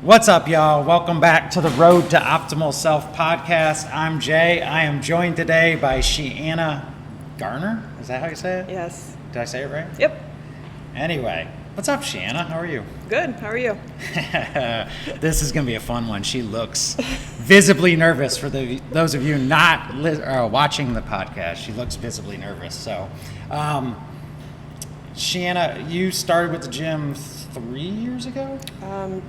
What's up, y'all? Welcome back to the Road to Optimal Self podcast. I'm Jay. I am joined today by SheAnna Garner. Is that how you say it? Yes. Did I say it right? Yep. Anyway, what's up, SheAnna? How are you? Good. How are you? This is going to be a fun one. She looks visibly nervous. For those of you not watching the podcast, she looks visibly nervous. So, SheAnna, you started with the gym 3 years ago?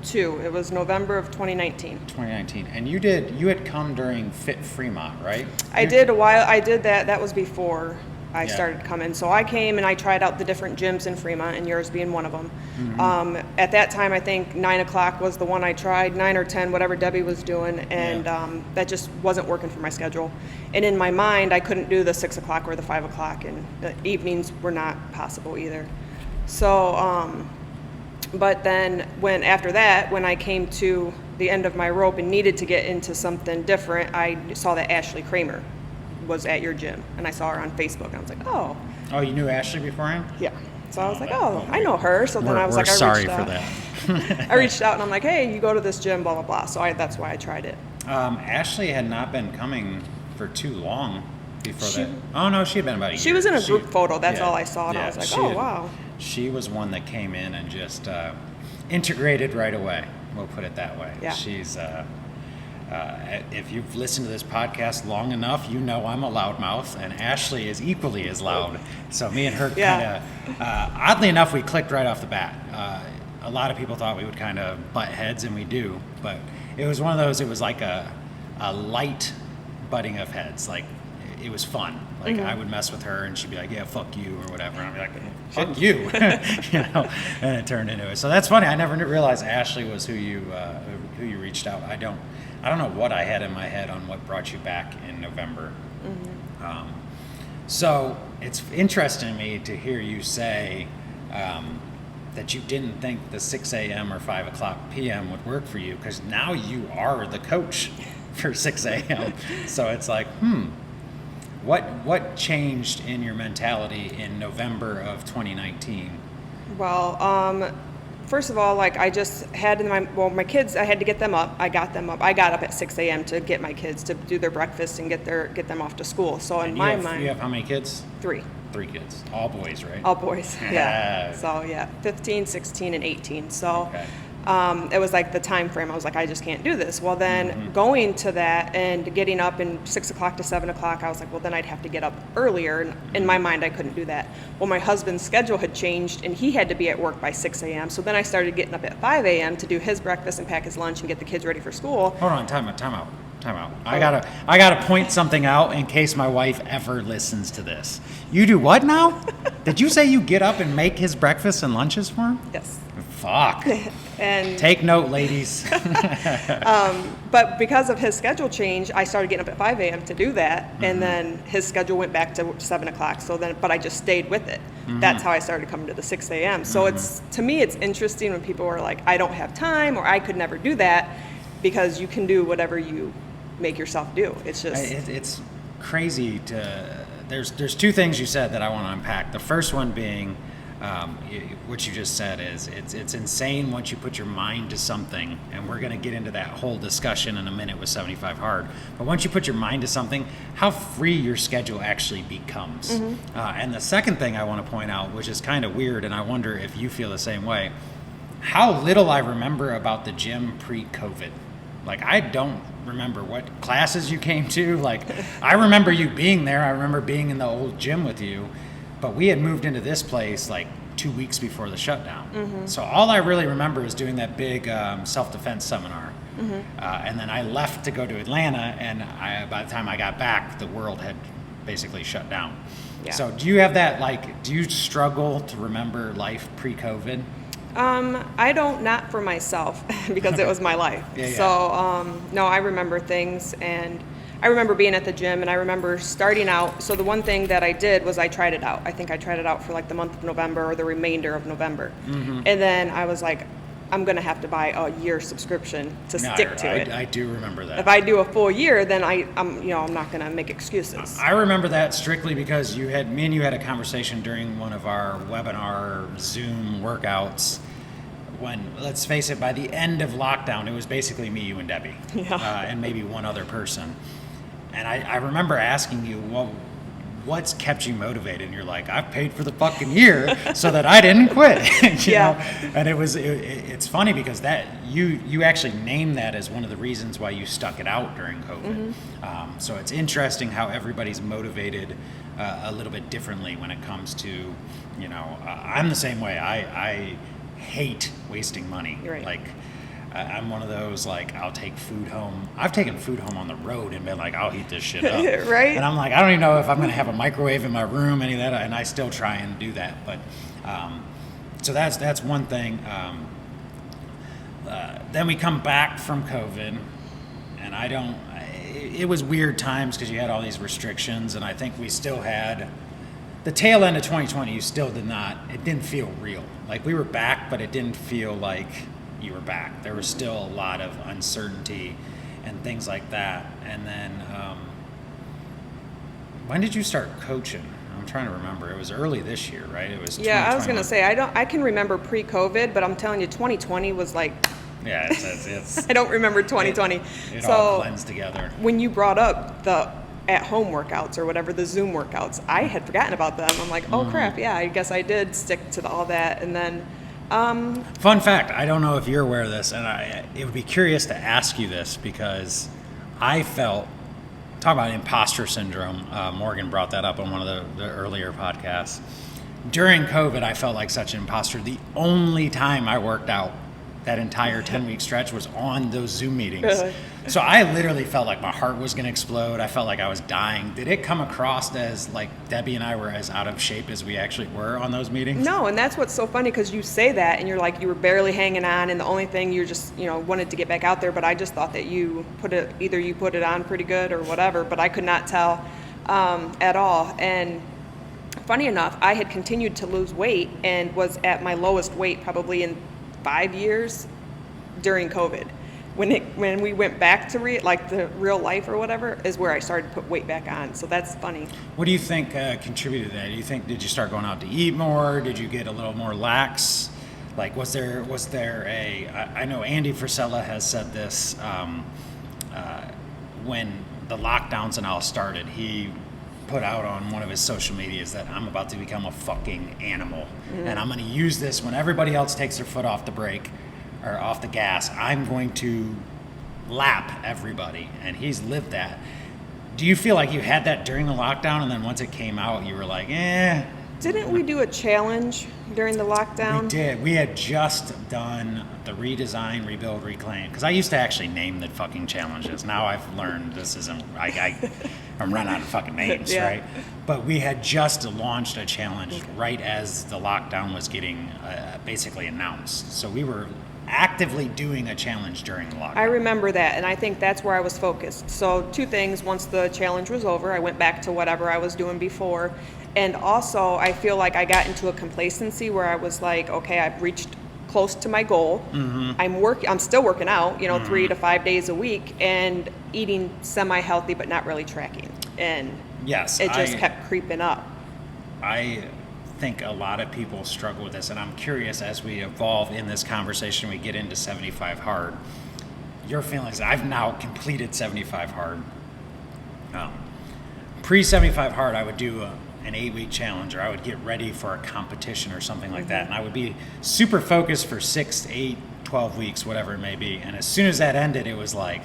2. It was November of 2019. 2019. And you had come during Fit Fremont, right? I did a while. I did that. That was before I Yeah. started coming. So I came and I tried out the different gyms in Fremont, and yours being one of them. Mm-hmm. At that time, I think 9 o'clock was the one I tried, 9 or 10, whatever Debbie was doing, and that just wasn't working for my schedule. And in my mind, I couldn't do the 6 o'clock or the 5 o'clock, and the evenings were not possible either. So, but then after that, when I came to the end of my rope and needed to get into something different, I saw that Ashley Kramer was at your gym, and I saw her on Facebook, and I was like, oh. Oh, you knew Ashley beforehand? Yeah. So I was like, oh, I know her. So then I was like, we're sorry I for reached that. out. I reached out, and I'm like, hey, you go to this gym, blah, blah, blah. So that's why I tried it. Ashley had not been coming for too long before that. Oh, no, she had been about a year. She was in a group photo. That's yeah, all I saw, and I was like, oh, wow. She was one that came in and just integrated right away. We'll put it that way. Yeah. She's, if you've listened to this podcast long enough, you know I'm a loudmouth, and Ashley is equally as loud. So me and her kind of, oddly enough, we clicked right off the bat. A lot of people thought we would kind of butt heads, and we do. But it was one of those, it was like a light butting of heads. Like, it was fun. Like, I would mess with her, and she'd be like, yeah, fuck you, or whatever. And I'd be like, fuck you. And it turned into it. So that's funny. I never realized Ashley was who you reached out. I don't know what I had in my head on what brought you back in November. So it's interesting to me to hear you say that you didn't think the 6 a.m. or 5 o'clock p.m. would work for you, because now you are the coach for 6 a.m. So it's like, What changed in your mentality in November of 2019? Well, first of all, like I just had my kids, I had to get them up. I got them up. I got up at 6 a.m. to get my kids to do their breakfast and get them off to school. So in my mind, you have how many kids? 3. 3 kids, all boys, right? All boys, yeah. So 15, 16, and 18. So Okay. It was like the time frame. I was like, I just can't do this. Well, then going to that and getting up in 6 o'clock to 7 o'clock, I was like, well, then I'd have to get up earlier. And in my mind, I couldn't do that. Well, my husband's schedule had changed, and he had to be at work by 6 a.m. So then I started getting up at 5 a.m. to do his breakfast and pack his lunch and get the kids ready for school. Hold on, time out. I gotta point something out in case my wife ever listens to this. You do what now? Did you say you get up and make his breakfast and lunches for him? Yes. Fuck. And take note, ladies. But because of his schedule change, I started getting up at 5 a.m. to do that, and then his schedule went back to 7 o'clock. But I just stayed with it. That's how I started coming to the 6 a.m. So to me, it's interesting when people are like, I don't have time, or I could never do that, because you can do whatever you make yourself do. It's just it's crazy to. There's 2 things you said that I want to unpack. The first one being, what you just said is it's insane once you put your mind to something, and we're going to get into that whole discussion in a minute with 75 Hard. But once you put your mind to something, how free your schedule actually becomes. And the second thing I want to point out, which is kind of weird, and I wonder if you feel the same way, how little I remember about the gym pre-COVID. Like, I don't remember what classes you came to. Like, I remember you being there. I remember being in the old gym with you. But we had moved into this place like 2 weeks before the shutdown. So all I really remember is doing that big self-defense seminar. And then I left to go to Atlanta, and by the time I got back, the world had basically shut down. Yeah. So do you have that, like, do you struggle to remember life pre-COVID? I don't, not for myself, because it was my life. Yeah. So, no, I remember things, and I remember being at the gym, and I remember starting out. So the one thing that I did was I tried it out. I think I tried it out for like the month of November or the remainder of November. And then I was like, I'm going to have to buy a year subscription to stick to it. I do remember that. If I do a full year, then I'm not going to make excuses. I remember that strictly because me and you had a conversation during one of our webinar Zoom workouts when, let's face it, by the end of lockdown, it was basically me, you, and Debbie, and maybe one other person. And I remember asking you, well, what's kept you motivated? And you're like, I've paid for the fucking year so that I didn't quit. you know? And it's funny because that you actually named that as one of the reasons why you stuck it out during COVID. So it's interesting how everybody's motivated a little bit differently when it comes to, I'm the same way. I hate wasting money. Right. Like, I'm one of those, like, I'll take food home. I've taken food home on the road and been like, I'll heat this shit up. Right. And I'm like, I don't even know if I'm going to have a microwave in my room, any of that, and I still try and do that. But, so that's one thing. Then we come back from COVID, and it was weird times because you had all these restrictions, and I think we still had, the tail end of 2020, it didn't feel real. Like, we were back, but it didn't feel like you were back. There was still a lot of uncertainty and things like that. And then, when did you start coaching? I'm trying to remember. It was early this year, right? It was. Yeah, I was gonna say I can remember pre-COVID, but I'm telling you, 2020 was like. Yeah, it's I don't remember 2020. It all blends together. When you brought up the at-home workouts or whatever, the Zoom workouts, I had forgotten about them. I'm like, oh crap, yeah, I guess I did stick to all that, and then. Fun fact, I don't know if you're aware of this, and it would be curious to ask you this because I felt, talk about imposter syndrome, Morgan brought that up on one of the earlier podcasts. During COVID, I felt like such an imposter. The only time I worked out that entire 10-week stretch was on those Zoom meetings. So I literally felt like my heart was going to explode. I felt like I was dying. Did it come across as like Debbie and I were as out of shape as we actually were on those meetings? No, and that's what's so funny because you say that and you're like, you were barely hanging on, and the only thing you're just, wanted to get back out there, but I just thought that either you put it on pretty good or whatever, but I could not tell at all. And funny enough, I had continued to lose weight and was at my lowest weight probably in 5 years during COVID. When we went back to the real life or whatever is where I started to put weight back on. So that's funny. What do you think contributed to that? Do you think, did you start going out to eat more? Did you get a little more lax? Like, was there I know Andy Frisella has said this when the lockdowns and all started, he put out on one of his social medias that I'm about to become a fucking animal. And I'm going to use this when everybody else takes their foot off the brake or off the gas. I'm going to lap everybody. And he's lived that. Do you feel like you had that during the lockdown, and then once it came out, you were like, eh? Didn't we do a challenge during the lockdown? We did. We had just done the redesign, rebuild, reclaim. Because I used to actually name the fucking challenges. Now I've learned this isn't, I'm running out of fucking names, right? But we had just launched a challenge right as the lockdown was getting basically announced. So we were actively doing a challenge during the lockdown. I remember that, and I think that's where I was focused. So 2 things. Once the challenge was over, I went back to whatever I was doing before. And also, I feel like I got into a complacency where I was like, okay, I've reached close to my goal. I'm still working out, 3 to 5 days a week, and eating semi-healthy, but not really tracking. And yes, it just kept creeping up. I think a lot of people struggle with this, and I'm curious as we evolve in this conversation, we get into 75 hard. Your feelings, I've now completed 75 hard. Pre-75 hard, I would do an 8-week challenge, or I would get ready for a competition or something like that, and I would be super focused for 6, 8, 12 weeks, whatever it may be. And as soon as that ended, it was like,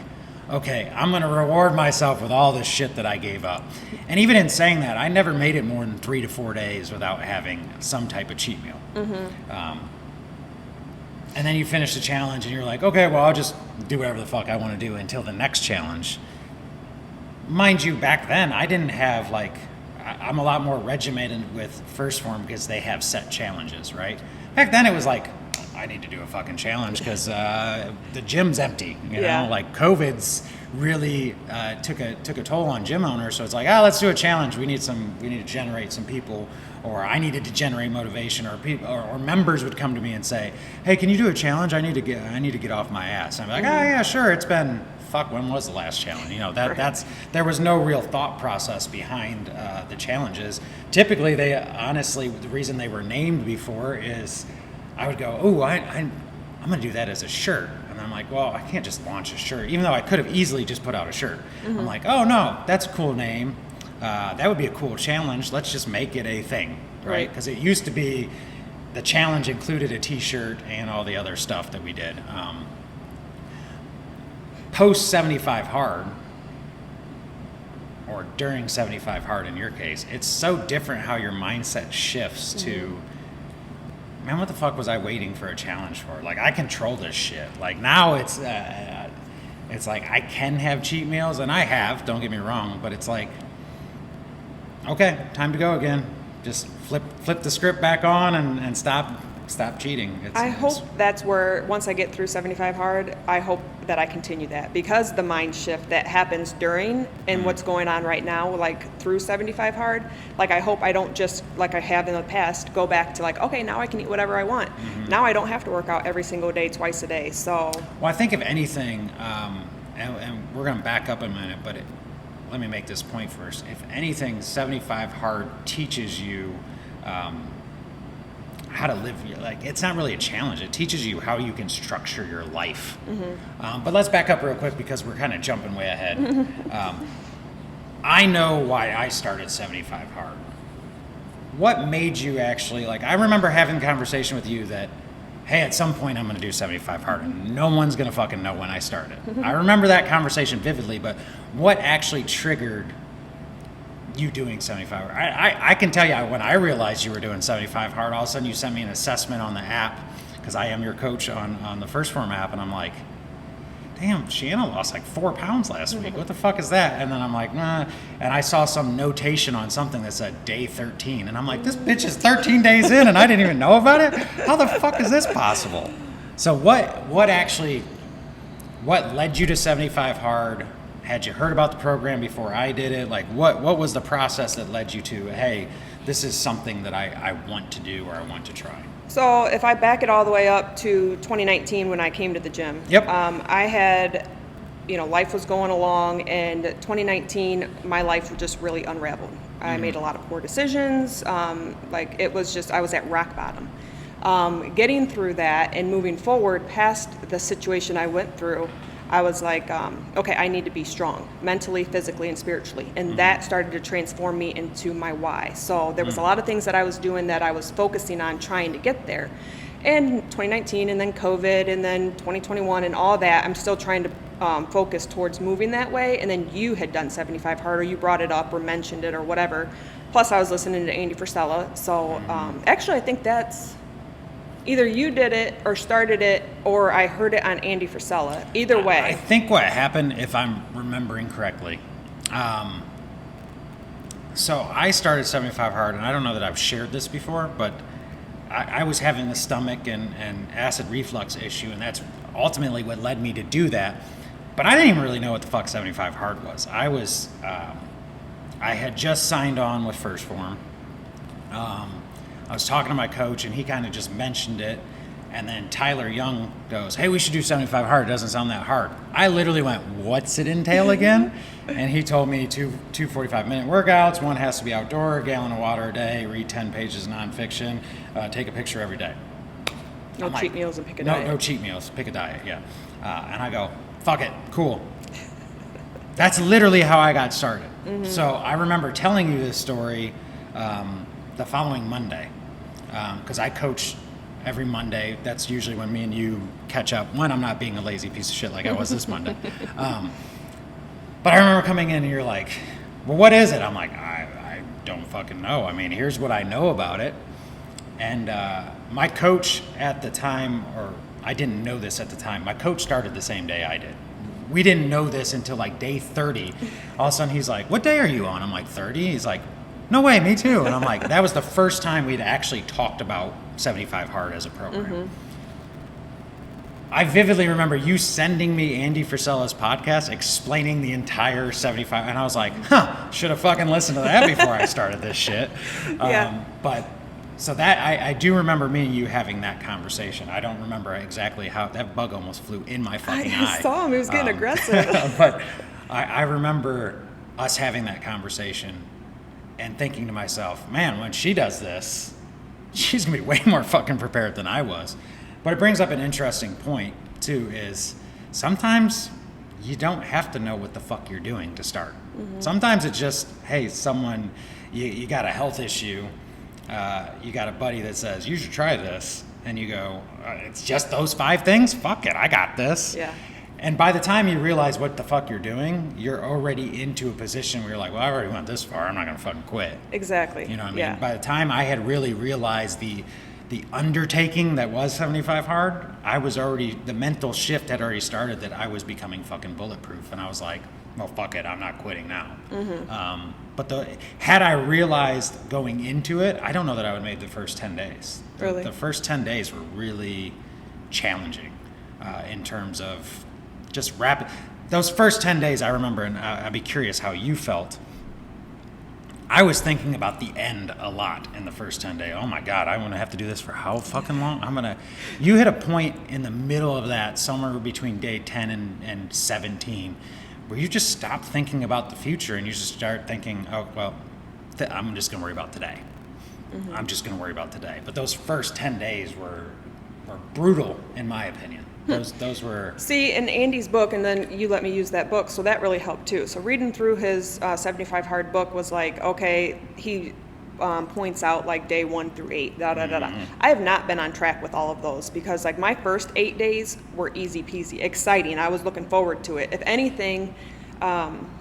okay, I'm going to reward myself with all this shit that I gave up. And even in saying that, I never made it more than 3 to 4 days without having some type of cheat meal. And then you finish the challenge and you're like, okay, well, I'll just do whatever the fuck I want to do until the next challenge. Mind you, back then, I didn't have I'm a lot more regimented with First Form because they have set challenges, right? Back then it was like, I need to do a fucking challenge because the gym's empty. You know, like COVID's really took a toll on gym owners. So it's like, let's do a challenge. We need to generate some people, or I needed to generate motivation, or people or members would come to me and say, hey, can you do a challenge? I need to get off my ass. And I'm like, oh yeah, sure. It's been when was the last challenge? There was no real thought process behind the challenges. Typically, the reason they were named before is I would go, I'm going to do that as a shirt. And I'm like, well, I can't just launch a shirt, even though I could have easily just put out a shirt. I'm like, oh, no, that's a cool name. That would be a cool challenge. Let's just make it a thing, right? Because it used to be the challenge included a T-shirt and all the other stuff that we did. Post 75 hard, or during 75 hard in your case, it's so different how your mindset shifts to, man, what the fuck was I waiting for a challenge for? Like, I control this shit. Like, now it's like I can have cheat meals, and I have, don't get me wrong, but it's like, okay, time to go again. Just flip the script back on and stop cheating. I hope that's where, once I get through 75 hard, I hope that I continue that, because the mind shift that happens during and what's going on right now, like through 75 hard, like I hope I don't just, like I have in the past, go back to like, okay, now I can eat whatever I want. Now I don't have to work out every single day, twice a day. So, well, I think if anything, and we're going to back up a minute, but let me make this point first. If anything, 75 hard teaches you how to live. Like, it's not really a challenge. It teaches you how you can structure your life. But let's back up real quick, because we're kind of jumping way ahead. I know why I started 75 hard. What made you actually, like, I remember having a conversation with you that, hey, at some point I'm going to do 75 hard, and no one's going to fucking know when I started. I remember that conversation vividly, but what actually triggered you doing 75 hard? I can tell you, when I realized you were doing 75 hard, all of a sudden you sent me an assessment on the app, because I am your coach on the First Form app, and I'm like, damn, SheAnna lost like 4 pounds last week. What the fuck is that? And then I'm like, nah. And I saw some notation on something that said day 13. And I'm like, this bitch is 13 days in and I didn't even know about it? How the fuck is this possible? So what led you to 75 hard? Had you heard about the program before I did it? Like, what was the process that led you to, hey, this is something that I want to do, or I want to try? So if I back it all the way up to 2019 when I came to the gym, Yep. I had, life was going along, and 2019, my life just really unraveled. I made a lot of poor decisions. It was just, I was at rock bottom. Getting through that and moving forward past the situation I went through, I was like, okay, I need to be strong, mentally, physically, and spiritually. And that started to transform me into my why. So there was a lot of things that I was doing that I was focusing on trying to get there. And 2019, and then COVID, and then 2021, and all that, I'm still trying to focus towards moving that way. And then you had done 75 hard, or you brought it up or mentioned it or whatever. Plus, I was listening to Andy Frisella. So actually, I think that's either you did it or started it, or I heard it on Andy Frisella. Either way. I think what happened, if I'm remembering correctly, so I started 75 hard, and I don't know that I've shared this before, but I was having the stomach and acid reflux issue, and that's ultimately what led me to do that. But I didn't even really know what the fuck 75 hard was. I had just signed on with First Form. I was talking to my coach, and he kind of just mentioned it. And then Tyler Young goes, hey, we should do 75 hard. It doesn't sound that hard. I literally went, what's it entail again? And he told me two 45-minute workouts. One has to be outdoor, a gallon of water a day, read 10 pages of nonfiction, take a picture every day. No cheat meals and pick a diet. No cheat meals, pick a diet, yeah. And I go, fuck it, cool. That's literally how I got started. So I remember telling you this story the following Monday, because I coach every Monday. That's usually when me and you catch up, when I'm not being a lazy piece of shit like I was this Monday. But I remember coming in and you're like, well, what is it? I'm like, I don't fucking know. I mean, here's what I know about it. And my coach at the time, or I didn't know this at the time, my coach started the same day I did. We didn't know this until like day 30. All of a sudden he's like, what day are you on? I'm like, 30? He's like, no way, me too. And I'm like, that was the first time we'd actually talked about 75 hard as a program. I vividly remember you sending me Andy Frisella's podcast explaining the entire 75, and I was like, should have fucking listened to that before I started this shit. Yeah. But so that, I do remember me and you having that conversation. I don't remember exactly how, that bug almost flew in my fucking eye. I saw him, he was getting aggressive. But I remember us having that conversation and thinking to myself, man, when she does this, she's gonna be way more fucking prepared than I was. But it brings up an interesting point too, is sometimes you don't have to know what the fuck you're doing to start. Sometimes it's just, hey, someone, you got a health issue, you got a buddy that says, you should try this, and you go, it's just those 5 things? Fuck it, I got this. Yeah. And by the time you realize what the fuck you're doing, you're already into a position where you're like, well, I already went this far, I'm not gonna fucking quit. Exactly. You know what I mean? Yeah. By the time I had really realized the undertaking that was 75 hard, I was already, the mental shift had already started that I was becoming fucking bulletproof. And I was like, well, fuck it, I'm not quitting now. But had I realized going into it, I don't know that I would have made the first 10 days. Really? The first 10 days were really challenging in terms of just rapid. Those first 10 days, I remember, and I'd be curious how you felt. I was thinking about the end a lot in the first 10 days. Oh my God, I'm gonna have to do this for how fucking long? You hit a point in the middle of that, somewhere between day 10 and 17, where you just stop thinking about the future and you just start thinking, oh, well, I'm just gonna worry about today. I'm just gonna worry about today. But those first 10 days were brutal, in my opinion. Those were... See, in Andy's book, and then you let me use that book, so that really helped too. So reading through his 75 hard book was like, okay, he points out like day 1 through 8, da da da da. I have not been on track with all of those because like my first 8 days were easy peasy, exciting. I was looking forward to it. If anything,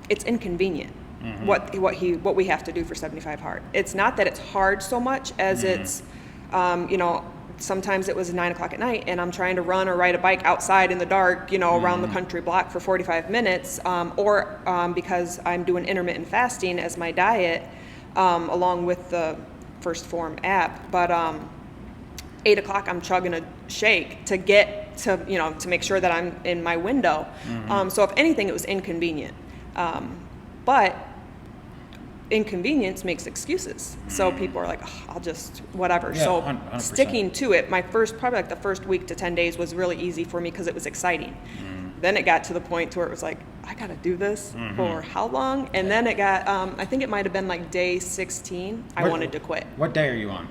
it's inconvenient. What we have to do for 75 hard. It's not that it's hard so much as it's, sometimes it was 9 o'clock at night and I'm trying to run or ride a bike outside in the dark, around the country block for 45 minutes, or because I'm doing intermittent fasting as my diet, along with the First Form app. But 8 o'clock I'm chugging a shake to get to, to make sure that I'm in my window. So if anything, it was inconvenient. But inconvenience makes excuses. So people are like, oh, I'll just whatever. Yeah, so 100%. Sticking to it, probably like the first week to 10 days was really easy for me because it was exciting. Then it got to the point to where it was like, I gotta do this for how long? And then it got, I think it might have been like day 16, I wanted to quit. What day are you on?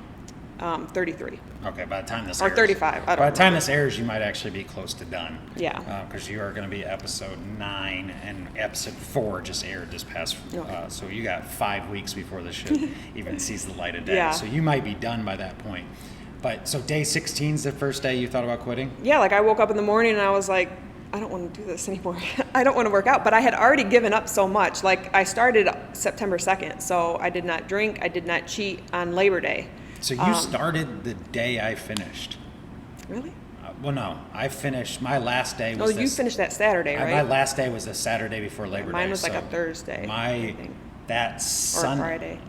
33. Okay, by the time this Or airs, 35, I don't by the time remember. this airs, you might actually be close to done. Yeah. Because you are going to be episode 9, and episode 4 just aired this past. Okay. So you got 5 weeks before this shit even sees the light of day. Yeah. So you might be done by that point. But so day 16 is the first day you thought about quitting? Yeah, like I woke up in the morning and I was like, I don't want to do this anymore. I don't want to work out. But I had already given up so much. Like I started September 2nd, so I did not drink, I did not cheat on Labor Day. So you started the day I finished. Really? Well, no, I finished. My last day was. Oh, you finished that Saturday, right? My last day was the Saturday before Labor Day. Mine was like so a Thursday. I think. That Or Sunday. Friday.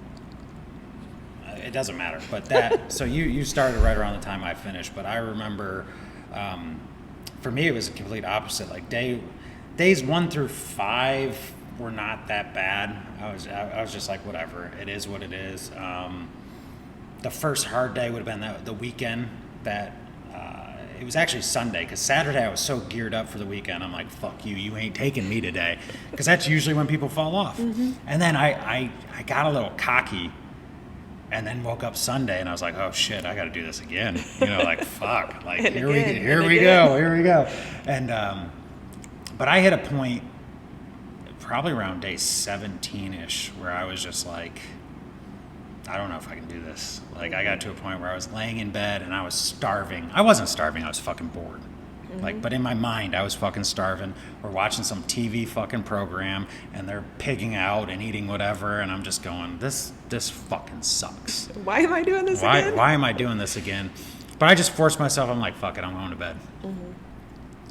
It doesn't matter, but that. So you started right around the time I finished, but I remember, for me it was a complete opposite. Like days 1 through 5 were not that bad. I was just like, whatever, it is what it is. The first hard day would have been the weekend that. It was actually Sunday, because Saturday I was so geared up for the weekend. I'm like, fuck you, you ain't taking me today. Because that's usually when people fall off. And then I got a little cocky and then woke up Sunday and I was like, oh shit, I got to do this again. Like, fuck. Like, And here again, we go. And, but I hit a point probably around day 17-ish where I was just like, I don't know if I can do this. Like, I got to a point where I was laying in bed and I was starving. I wasn't starving, I was fucking bored. Like, but in my mind, I was fucking starving. We're watching some TV fucking program and they're pigging out and eating whatever, and I'm just going, this fucking sucks. Why am I doing this again? Why am I doing this again? But I just forced myself. I'm like, fuck it, I'm going to bed.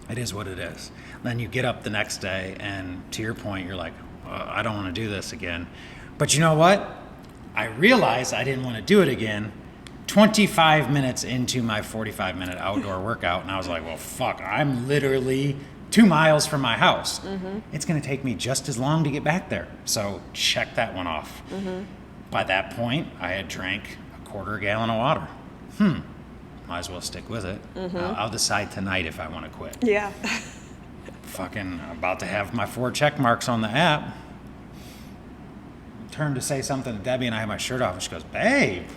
It is what it is. Then you get up the next day, and to your point, you're like, I don't want to do this again. But you know what? I realized I didn't want to do it again 25 minutes into my 45-minute outdoor workout, and I was like, well, fuck, I'm literally 2 miles from my house. It's going to take me just as long to get back there. So check that one off. By that point, I had drank a quarter gallon of water. Might as well stick with it. I'll decide tonight if I want to quit. Yeah. Fucking about to have my 4 check marks on the app. Turned to say something to Debbie, and I had my shirt off, and she goes, babe,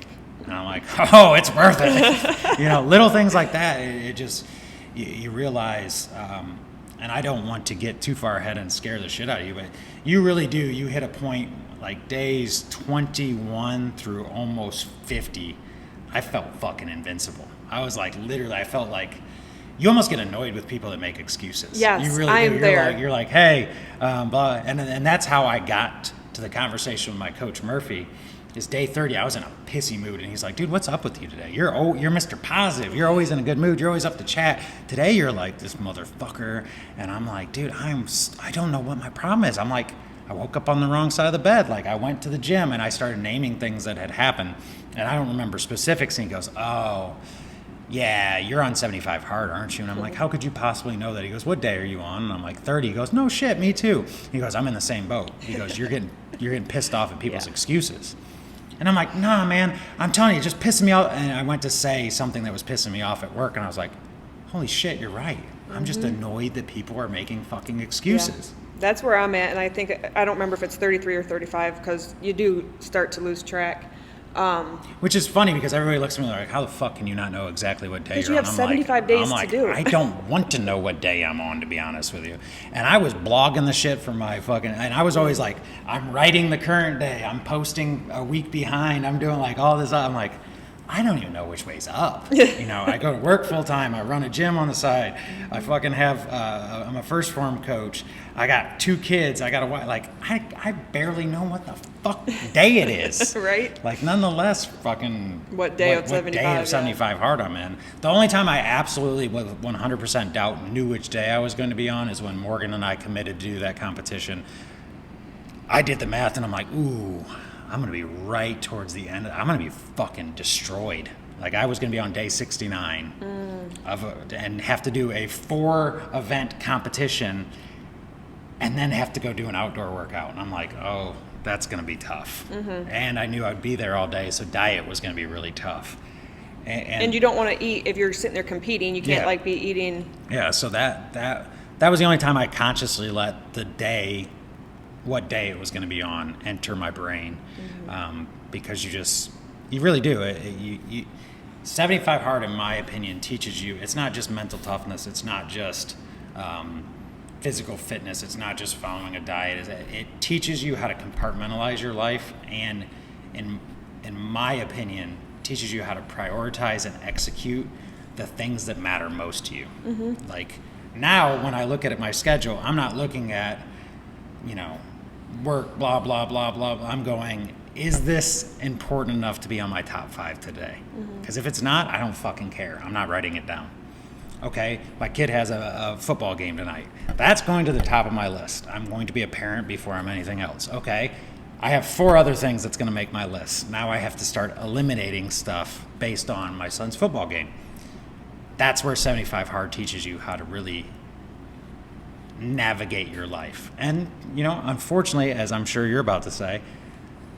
And I'm like, oh, it's worth it. Little things like that. It just, you realize, and I don't want to get too far ahead and scare the shit out of you, but you really do. You hit a point like days 21 through almost 50. I felt fucking invincible. I was like, literally, I felt like you almost get annoyed with people that make excuses. Yes, you really I am do. there. You're like, hey, blah. And that's how I got to the conversation with my coach, Murphy. Is day 30, I was in a pissy mood, and he's like, dude, what's up with you today? You're Mr. Positive. You're always in a good mood. You're always up to chat. Today, you're like this motherfucker. And I'm like, dude, I don't know what my problem is. I'm like, I woke up on the wrong side of the bed. Like, I went to the gym, and I started naming things that had happened. And I don't remember specifics. And he goes, oh, yeah, you're on 75 hard, aren't you? And I'm like, how could you possibly know that? He goes, what day are you on? And I'm like, 30. He goes, no shit, me too. He goes, I'm in the same boat. He goes, you're getting pissed off at people's excuses. And I'm like, nah, man, I'm telling you, it just pissing me off. And I went to say something that was pissing me off at work, and I was like, holy shit, you're right. I'm just annoyed that people are making fucking excuses. Yeah. That's where I'm at, and I don't remember if it's 33 or 35, because you do start to lose track. Which is funny, because everybody looks at me like, how the fuck can you not know exactly what day you're you on? have 75 days to do it. I don't want to know what day I'm on, to be honest with you. And I was blogging the shit for my fucking, and I was always like, I'm writing the current day, I'm posting a week behind, I'm doing like all this. I'm like, I don't even know which way's up. I go to work full time. I run a gym on the side. I fucking have, I'm a first form coach. I got 2 kids. I got a wife. Like, I barely know what the fuck day it is. Right? Like, nonetheless, fucking. What day of 75? What day of 75 hard I'm in. The only time I absolutely, with 100% doubt, knew which day I was going to be on is when Morgan and I committed to do that competition. I did the math, and I'm like, ooh, I'm going to be right towards the end. I'm going to be fucking destroyed. Like, I was going to be on day 69 and have to do a 4-event competition and then have to go do an outdoor workout. And I'm like, oh, that's going to be tough. And I knew I'd be there all day, so diet was going to be really tough. And you don't want to eat if you're sitting there competing. You can't be eating. Yeah, so that was the only time I consciously let the day, what day it was going to be on, enter my brain. Because you really do. You 75 hard, in my opinion, teaches you, it's not just mental toughness, it's not just physical fitness, it's not just following a diet. It teaches you how to compartmentalize your life, and in my opinion, teaches you how to prioritize and execute the things that matter most to you. Like, now when I look at my schedule, I'm not looking at, work, blah, blah, blah, blah. I'm going, is this important enough to be on my top 5 today? Because if it's not, I don't fucking care. I'm not writing it down. Okay, my kid has a football game tonight. That's going to the top of my list. I'm going to be a parent before I'm anything else. Okay, I have 4 other things that's going to make my list. Now I have to start eliminating stuff based on my son's football game. That's where 75 hard teaches you how to really navigate your life. And, unfortunately, as I'm sure you're about to say,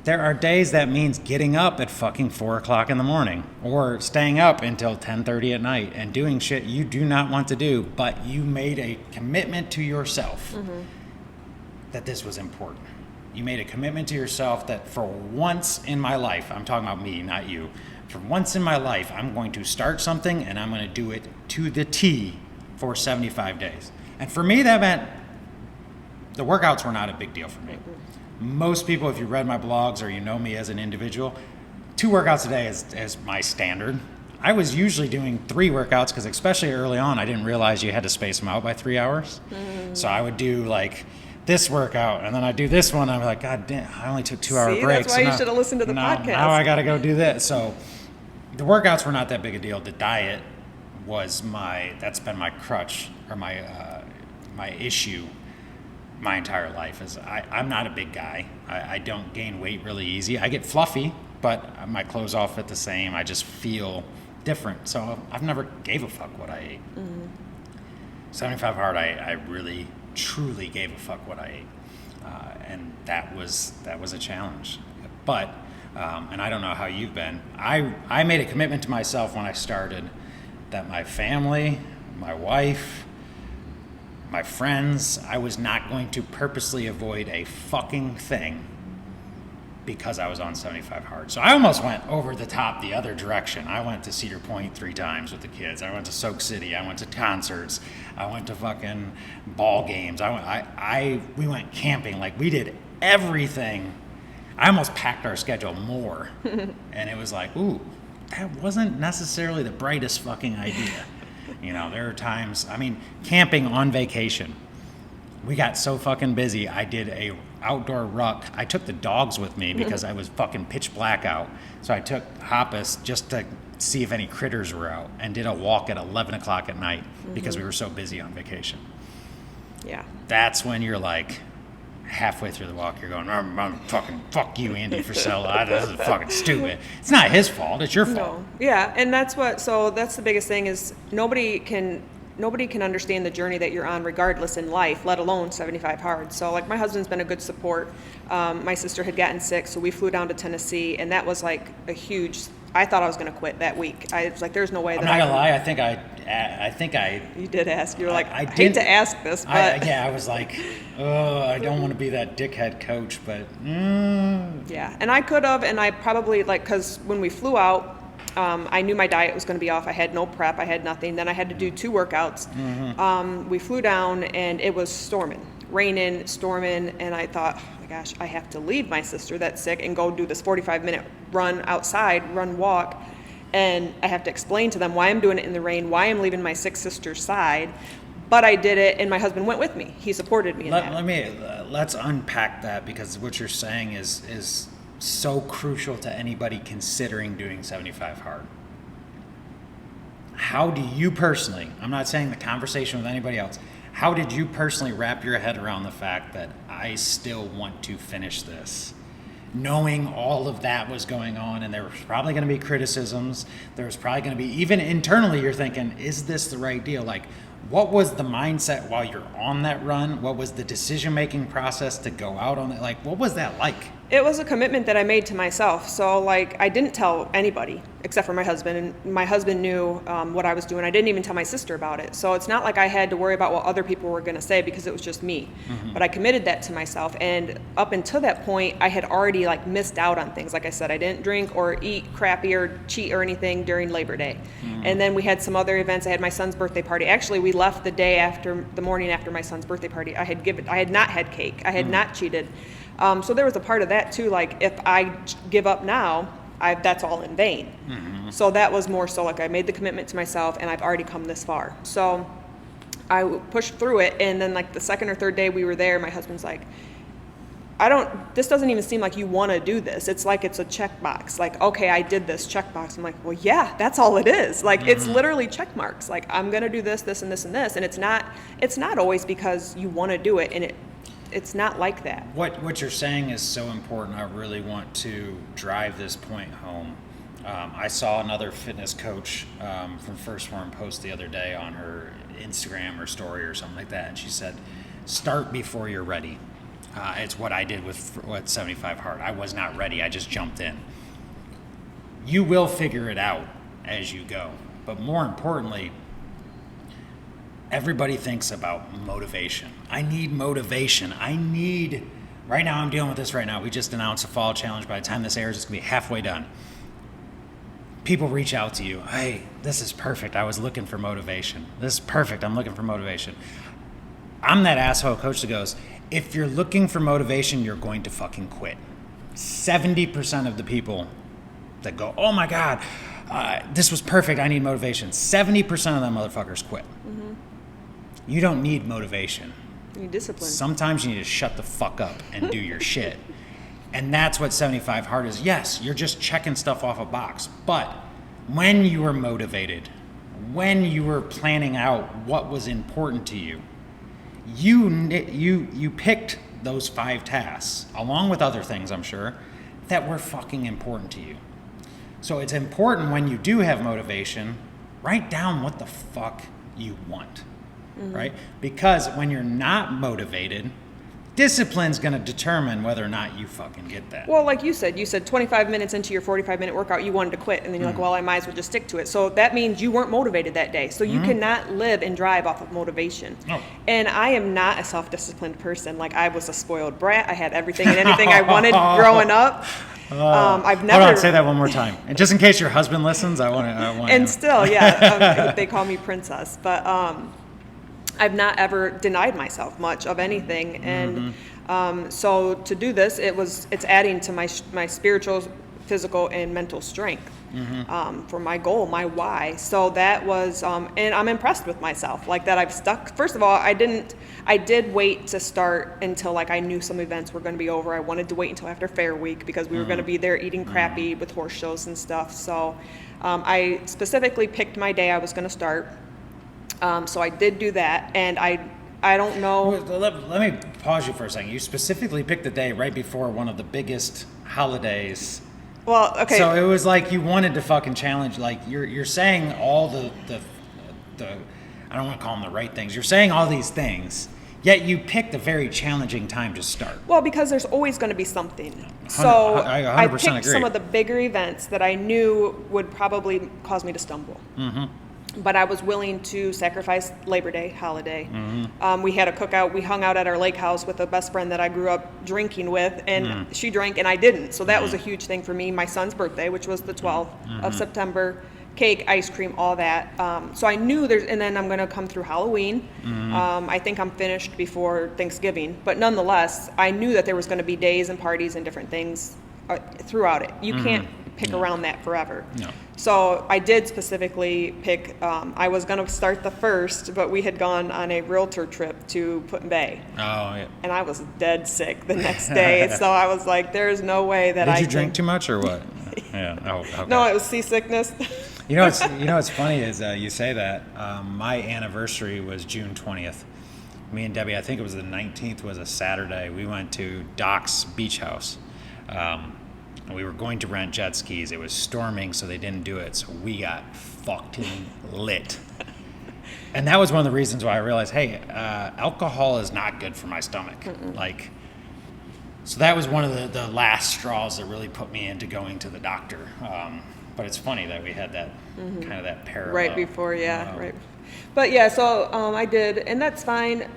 there are days that means getting up at fucking 4 o'clock in the morning or staying up until 10:30 at night and doing shit you do not want to do, but you made a commitment to yourself that this was important. You made a commitment to yourself that for once in my life, I'm talking about me, not you, for once in my life, I'm going to start something and I'm going to do it to the T for 75 days. And for me, that meant the workouts were not a big deal for me. Most people, if you read my blogs or you know me as an individual, 2 workouts a day is my standard. I was usually doing 3 workouts because especially early on, I didn't realize you had to space them out by 3 hours. So I would do like this workout and then I'd do this one. I'm like, God damn, I only took 2-hour breaks. That's why you should have listened to the podcast. Now I got to go do this. So the workouts were not that big a deal. The diet was that's been my crutch or my issue my entire life. Is I'm not a big guy. I don't gain weight really easy. I get fluffy, but my clothes all fit the same. I just feel different. So I've never gave a fuck what I ate. 75 hard, I really, truly gave a fuck what I ate. And that was a challenge. But, and I don't know how you've been, I made a commitment to myself when I started that my family, my wife, my friends, I was not going to purposely avoid a fucking thing because I was on 75 hard. So I almost went over the top the other direction. I went to Cedar Point 3 times with the kids. I went to Soak City. I went to concerts. I went to fucking ball games. We went camping. Like, we did everything. I almost packed our schedule more. And it was like, ooh, that wasn't necessarily the brightest fucking idea. You know, there are times, I mean, camping on vacation. We got so fucking busy. I did a outdoor ruck. I took the dogs with me because I was fucking pitch black out. So I took Hoppus just to see if any critters were out, and did a walk at 11 o'clock at night because we were so busy on vacation. Yeah. That's when you're like, halfway through the walk, you're going, I'm fucking, fuck you, Andy Frisella. This is fucking stupid. It's not his fault. It's your fault. No. Yeah, and that's the biggest thing is nobody can understand the journey that you're on regardless in life, let alone 75 hard. So like my husband's been a good support. My sister had gotten sick, so we flew down to Tennessee, and that was like a huge, I thought I was going to quit that week. I was like, there's no way I'm not gonna lie, I think I You did ask. You were like, I didn't- hate to ask this, but I was like, oh, I don't want to be that dickhead coach, but yeah. And I could have, and I probably, like, because when we flew out, I knew my diet was going to be off. I had no prep. I had nothing. Then I had to do 2 workouts. We flew down, and it was raining, storming, and I thought, oh my gosh, I have to leave my sister that's sick and go do this 45-minute run outside, walk, and I have to explain to them why I'm doing it in the rain, why I'm leaving my sick sister's side. But I did it, and my husband went with me. He supported me in that. Let's unpack that, because what you're saying is so crucial to anybody considering doing 75 hard. How do you personally, I'm not saying the conversation with anybody else, how did you personally wrap your head around the fact that I still want to finish this? Knowing all of that was going on, and there was probably going to be criticisms, there was probably going to be, even internally you're thinking, is this the right deal? Like, what was the mindset while you're on that run? What was the decision-making process to go out on it? Like, what was that like? It was a commitment that I made to myself. So, like, I didn't tell anybody except for my husband, and my husband knew what I was doing. I didn't even tell my sister about it. So it's not like I had to worry about what other people were going to say, because it was just me. But I committed that to myself, and up until that point, I had already, like, missed out on things. Like I said, I didn't drink or eat crappy or cheat or anything during Labor Day. And then we had some other events. I had my son's birthday party. Actually, we left the morning after my son's birthday party. I had not had cake. I had not cheated. So there was a part of that too, like, if I give up now, that's all in vain. So that was more so like I made the commitment to myself, and I've already come this far. So I pushed through it, and then like the second or third day we were there, my husband's like, this doesn't even seem like you want to do this. It's like it's a checkbox. Like, okay, I did this checkbox. I'm like, well, yeah, that's all it is. Like, it's literally check marks. Like, I'm going to do this, this, and this, and this. And it's not always because you want to do it, and it's not like that. What you're saying is so important. I really want to drive this point home. I saw another fitness coach from First Form post the other day on her Instagram or story or something like that, and she said, start before you're ready. It's what I did with 75 hard. I was not ready. I just jumped in. You will figure it out as you go. But more importantly, everybody thinks about motivation. I need motivation. Right now I'm dealing with this right now. We just announced a fall challenge. By the time this airs, it's going to be halfway done. People reach out to you. Hey, this is perfect. I was looking for motivation. This is perfect. I'm looking for motivation. I'm that asshole coach that goes, if you're looking for motivation, you're going to fucking quit. 70% of the people that go, oh my God, this was perfect, I need motivation. 70% of them motherfuckers quit. You don't need motivation. You need discipline. Sometimes you need to shut the fuck up and do your shit. And that's what 75 hard is. Yes, you're just checking stuff off a box. But when you were motivated, when you were planning out what was important to you, you picked those 5 tasks, along with other things, I'm sure, that were fucking important to you. So it's important when you do have motivation, write down what the fuck you want, right? Because when you're not motivated, discipline's going to determine whether or not you fucking get that. Well, like you said 25 minutes into your 45-minute workout, you wanted to quit, and then you're like, well, I might as well just stick to it. So that means you weren't motivated that day. So you cannot live and drive off of motivation. Oh. And I am not a self-disciplined person. Like, I was a spoiled brat. I had everything and anything I wanted growing up. I've never. Hold on, say that one more time. And just in case your husband listens, I want to. And still, yeah, they call me princess. But I've not ever denied myself much of anything, and so to do this, it's adding to my spiritual, physical, and mental strength for my goal, my why. So that was, and I'm impressed with myself, like that I've stuck. First of all, I did wait to start until like I knew some events were going to be over. I wanted to wait until after Fair Week because we were going to be there eating crappy with horse shows and stuff. So I specifically picked my day I was going to start. So I did do that, and I don't know. Let me pause you for a second. You specifically picked the day right before one of the biggest holidays. Well, okay. So it was like you wanted to fucking challenge. Like you're saying all the I don't want to call them the right things. You're saying all these things, yet you picked a very challenging time to start. Well, because there's always going to be something. So I picked agree. some of the bigger events that I knew would probably cause me to stumble. But I was willing to sacrifice Labor Day holiday. We had a cookout. We hung out at our lake house with a best friend that I grew up drinking with, and she drank and I didn't. So that was a huge thing for me. My son's birthday, which was the 12th of September, cake, ice cream, all that. So I knew and then I'm going to come through Halloween. I think I'm finished before Thanksgiving. But nonetheless, I knew that there was going to be days and parties and different things throughout it. You can't pick around that forever. No. So I did specifically pick, I was going to start the 1st, but we had gone on a realtor trip to Put-in-Bay. Oh, yeah. And I was dead sick the next day. So I was like, there's no way that Did you drink too much or what? Yeah. Oh, okay. No, it was seasickness. You know what's funny is you say that. My anniversary was June 20th. Me and Debbie, I think it was the 19th, was a Saturday. We went to Doc's Beach House. We were going to rent jet skis. It was storming, so they didn't do it. So we got fucking lit. And that was one of the reasons why I realized, hey, alcohol is not good for my stomach. Like, so that was one of the last straws that really put me into going to the doctor. But it's funny that we had that kind of that parallel. Right before, yeah, right. But yeah, so I did, and that's fine.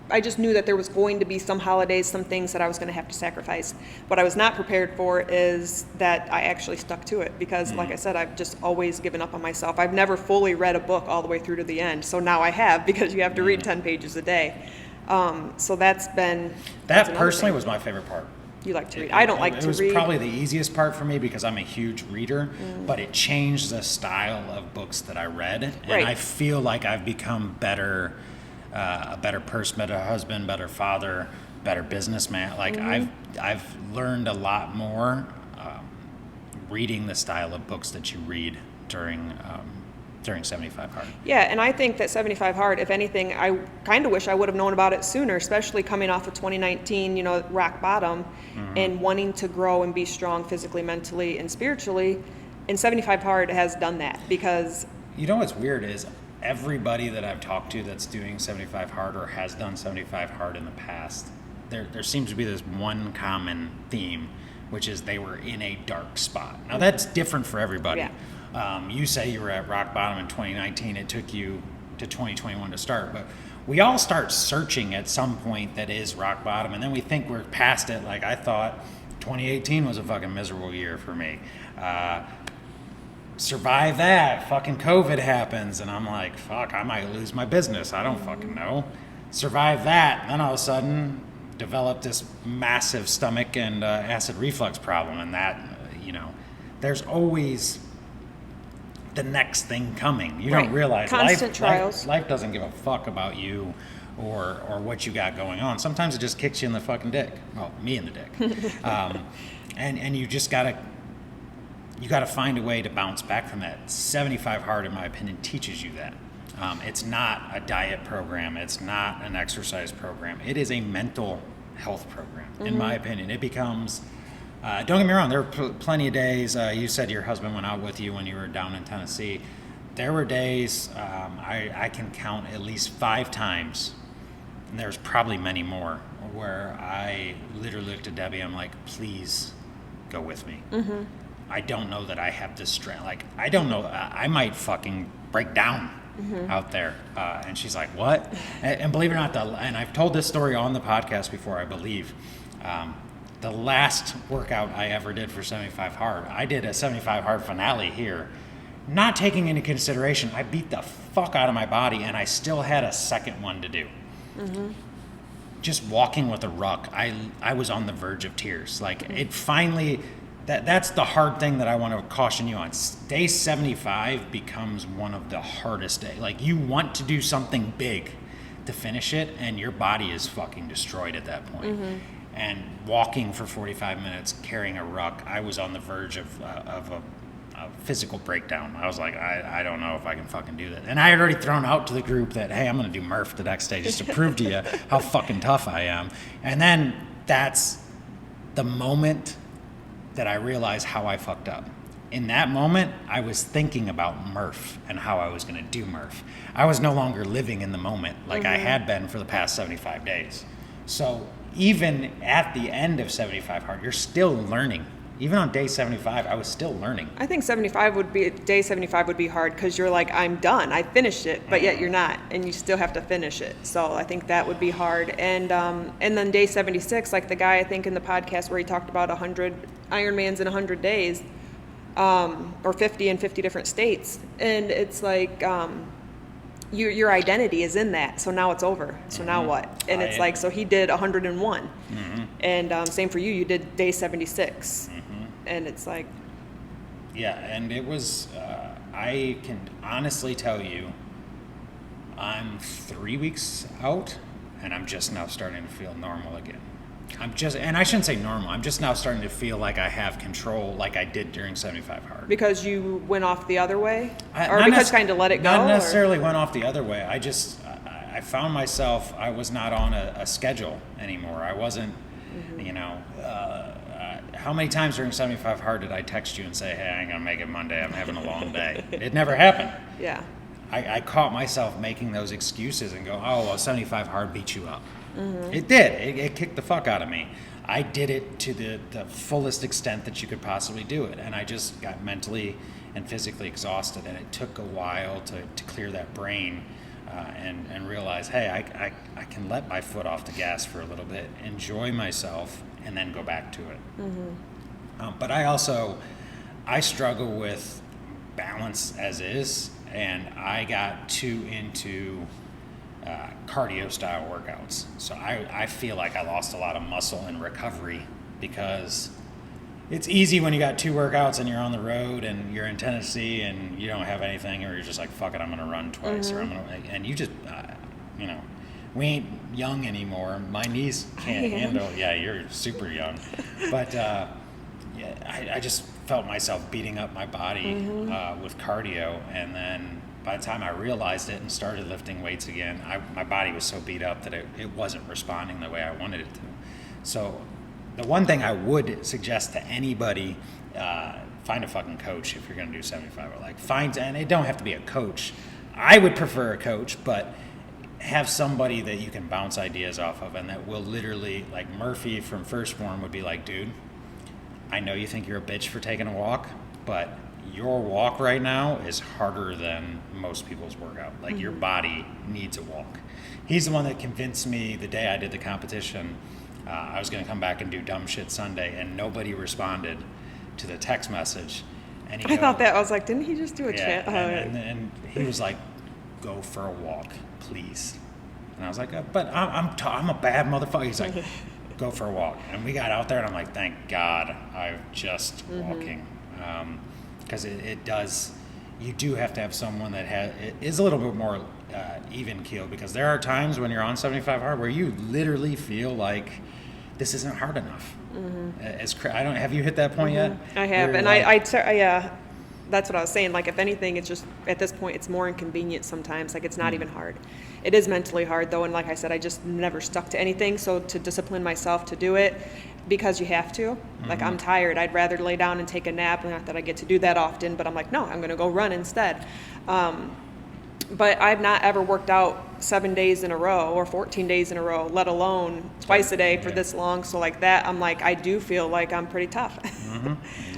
I just knew that there was going to be some holidays, some things that I was going to have to sacrifice. What I was not prepared for is that I actually stuck to it because, like I said, I've just always given up on myself. I've never fully read a book all the way through to the end. So now I have, because you have to read 10 pages a day. So that's personally was my favorite part. You like to read. I don't like to read. It was probably the easiest part for me because I'm a huge reader, but it changed the style of books that I read. And I feel like I've become better. A better person, better husband, better father, better businessman. Like I've learned a lot more reading the style of books that you read during 75 Hard. Yeah, and I think that 75 Hard, if anything, I kind of wish I would have known about it sooner, especially coming off of 2019, rock bottom, and wanting to grow and be strong physically, mentally, and spiritually. And 75 Hard has done that because... You know what's weird is everybody that I've talked to that's doing 75 Hard or has done 75 Hard in the past, there seems to be this one common theme, which is they were in a dark spot. Now that's different for everybody. Yeah. You say you were at rock bottom in 2019. It took you to 2021 to start, but we all start searching at some point that is rock bottom, and then we think we're past it. Like I thought 2018 was a fucking miserable year for me. Survive that, fucking COVID happens, and I'm like, fuck, I might lose my business. I don't fucking know. Survive that, and then all of a sudden develop this massive stomach and acid reflux problem, and that, there's always the next thing coming. You don't realize constant trials. Life doesn't give a fuck about you or what you got going on. Sometimes it just kicks you in the fucking dick. Well, me in the dick. And you just gotta find a way to bounce back from that. 75 Hard, in my opinion, teaches you that. It's not a diet program. It's not an exercise program. It is a mental health program, in my opinion. It becomes, don't get me wrong, there were plenty of days, you said your husband went out with you when you were down in Tennessee. There were days, I can count at least 5 times and there's probably many more, where I literally looked at Debbie, I'm like, please go with me. Mm-hmm. I don't know that I have this strength. Like, I don't know, I might fucking break down out there. And she's like, what? And believe it or not, and I've told this story on the podcast before, I believe. The last workout I ever did for 75 Hard, I did a 75 Hard finale here. Not taking into consideration, I beat the fuck out of my body, and I still had a second one to do. Mm-hmm. Just walking with a ruck, I was on the verge of tears. Like, it finally, that's the hard thing that I want to caution you on. Day 75 becomes one of the hardest days. Like, you want to do something big to finish it, and your body is fucking destroyed at that point. Mm-hmm. And walking for 45 minutes, carrying a ruck, I was on the verge of a physical breakdown. I was like, I don't know if I can fucking do that. And I had already thrown out to the group that, hey, I'm going to do Murph the next day just to prove to you how fucking tough I am. And then that's the moment that I realized how I fucked up. In that moment, I was thinking about Murph and how I was going to do Murph. I was no longer living in the moment like I had been for the past 75 days. So even at the end of 75 Hard, you're still learning. Even on day 75, I was still learning. I think day 75 would be hard because you're like, I'm done, I finished it, but yet you're not, and you still have to finish it. So I think that would be hard. And then day 76, like the guy I think in the podcast where he talked about 100 Ironmans in 100 days, or 50 in 50 different states, and it's like your identity is in that. So now it's over. So now what? And it's like, so he did 101, and same for you. You did day 76. And it's like, yeah, and it was, I can honestly tell you, I'm 3 weeks out, and I'm just now starting to feel normal again. And I shouldn't say normal, I'm just now starting to feel like I have control like I did during 75 Hard. Because you went off the other way? Or because you kind of let it go? Not necessarily went off the other way. I found myself, I was not on a schedule anymore. I wasn't, how many times during 75 Hard did I text you and say, hey, I ain't gonna make it Monday, I'm having a long day? It never happened. Yeah. I caught myself making those excuses and go, oh, well, 75 Hard beat you up. Mm-hmm. It did. It kicked the fuck out of me. I did it to the fullest extent that you could possibly do it. And I just got mentally and physically exhausted. And it took a while to clear that brain and realize, hey, I can let my foot off the gas for a little bit, enjoy myself, and then go back to it. Mm-hmm. But I struggle with balance as is, and I got too into cardio style workouts. So I feel like I lost a lot of muscle in recovery because it's easy when you got 2 workouts and you're on the road and you're in Tennessee and you don't have anything, or you're just like, fuck it, I'm going to run twice, or and you just, we ain't young anymore. My knees can't handle. Yeah, you're super young, but I just felt myself beating up my body with cardio, and then by the time I realized it and started lifting weights again, my body was so beat up that it wasn't responding the way I wanted it to. So the one thing I would suggest to anybody, find a fucking coach if you're going to do 75. And it don't have to be a coach. I would prefer a coach, but have somebody that you can bounce ideas off of, and that will literally, like Murphy from First Form would be like, dude, I know you think you're a bitch for taking a walk, but your walk right now is harder than most people's workout. Like, your body needs a walk. He's the one that convinced me the day I did the competition, I was going to come back and do dumb shit Sunday, and nobody responded to the text message. And I thought that, I was like, didn't he just do a chat? And he was like, go for a walk, please. And I was like, but I'm a bad motherfucker. He's like, go for a walk. And we got out there, and I'm like, thank God I'm just walking. Because it does, you do have to have someone that is a little bit more even keel, because there are times when you're on 75 Hard where you literally feel like this isn't hard enough. Have you hit that point yet? I have, and yeah, that's what I was saying. Like, if anything, it's just, at this point, it's more inconvenient sometimes. Like, it's not even hard. It is mentally hard, though, and like I said, I just never stuck to anything. So to discipline myself to do it, because you have to. Like, I'm tired. I'd rather lay down and take a nap. Not that I get to do that often, but I'm like, no, I'm going to go run instead. But I've not ever worked out 7 days in a row or 14 days in a row, let alone twice a day for this long. So like that, I'm like, I do feel like I'm pretty tough.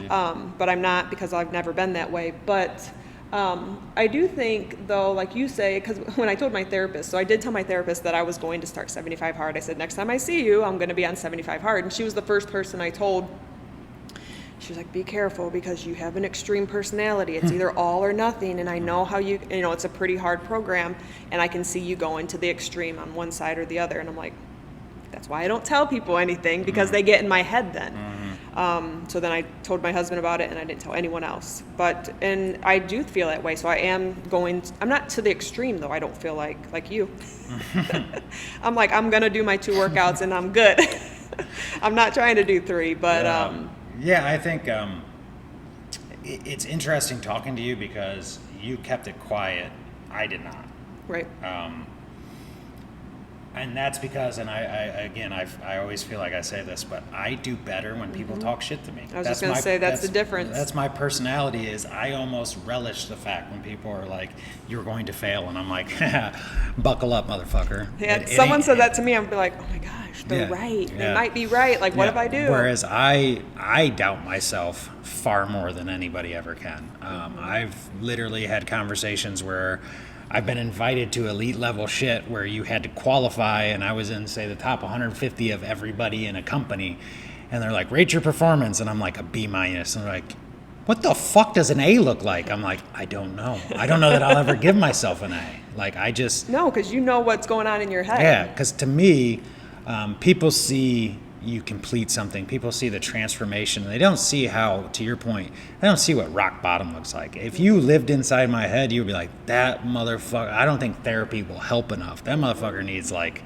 But I'm not, because I've never been that way. But I do think, though, like you say, because when I told my therapist, so I did tell my therapist that I was going to start 75 hard. I said, next time I see you, I'm going to be on 75 hard. And she was the first person I told. She was like, be careful, because you have an extreme personality. It's either all or nothing. And I know how you know, it's a pretty hard program. And I can see you going to the extreme on one side or the other. And I'm like, that's why I don't tell people anything, because they get in my head then. So then I told my husband about it, and I didn't tell anyone else. And I do feel that way. So I am I'm not to the extreme, though. I don't feel like you. I'm like, I'm going to do my 2 workouts and I'm good. I'm not trying to do 3, but yeah, I think it's interesting talking to you, because you kept it quiet. I did not. Right. And that's because, and I always feel like I say this, but I do better when people talk shit to me. I was just going to say, that's the difference. That's my personality, is I almost relish the fact when people are like, you're going to fail. And I'm like, buckle up, motherfucker. Yeah, someone said that to me, I'd be like, oh my gosh, they're right. They might be right. Like, what if I do? Whereas I doubt myself far more than anybody ever can. I've literally had conversations where I've been invited to elite level shit where you had to qualify, and I was in, say, the top 150 of everybody in a company, and they're like, rate your performance, and I'm like, a B-, and they're like, what the fuck does an A look like? I'm like, I don't know. I don't know that I'll ever give myself an A. Like, I just... No, because you know what's going on in your head. Yeah, because to me, people see you complete something. People see the transformation. They don't see how, to your point, they don't see what rock bottom looks like. If you lived inside my head, you would be like, that motherfucker, I don't think therapy will help enough. That motherfucker needs, like,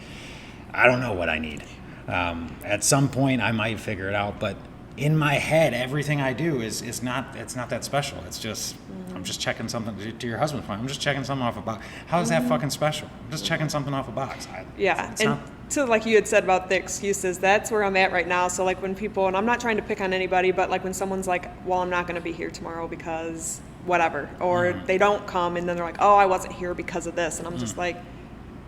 I don't know what I need. At some point, I might figure it out, but in my head, everything I do it's not that special. It's just, I'm just checking something, to your husband's point, I'm just checking something off a box. How is that fucking special? I'm just checking something off a box. So like you had said about the excuses, that's where I'm at right now. So like when people, and I'm not trying to pick on anybody, but like when someone's like, well, I'm not going to be here tomorrow because whatever, or they don't come, and then they're like, oh, I wasn't here because of this. And I'm just like,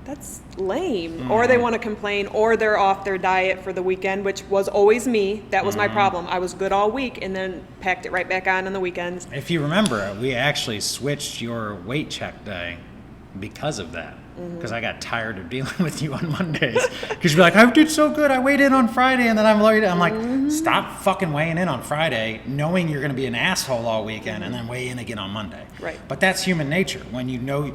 that's lame. Or they want to complain, or they're off their diet for the weekend, which was always me. That was my problem. I was good all week and then packed it right back on the weekends. If you remember, we actually switched your weight check day because of that. Because I got tired of dealing with you on Mondays. Because you're like, I did so good. I weighed in on Friday, and then I'm like, stop fucking weighing in on Friday, knowing you're going to be an asshole all weekend, and then weigh in again on Monday. Right. But that's human nature. When you know,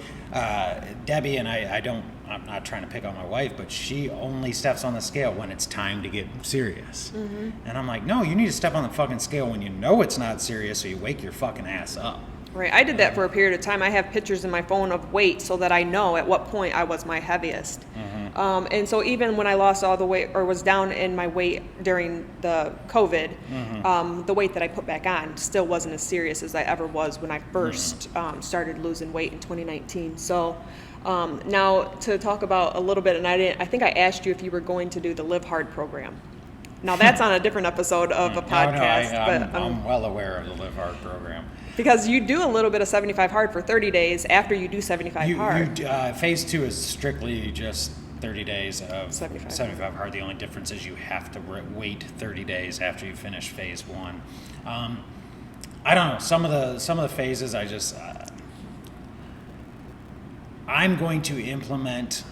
Debbie and I'm not trying to pick on my wife, but she only steps on the scale when it's time to get serious. And I'm like, no, you need to step on the fucking scale when you know it's not serious, so you wake your fucking ass up. Right. I did that for a period of time. I have pictures in my phone of weight so that I know at what point I was my heaviest. And so even when I lost all the weight, or was down in my weight during the COVID, the weight that I put back on still wasn't as serious as I ever was when I first started losing weight in 2019. So now to talk about a little bit, and I think I asked you if you were going to do the Live Hard program. Now that's on a different episode of a podcast. I'm well aware of the Live Hard program. Because you do a little bit of 75 hard for 30 days after you do 75 hard. Phase 2 is strictly just 30 days of 75 hard. The only difference is you have to wait 30 days after you finish phase 1. I don't know. Some of the phases, I'm going to implement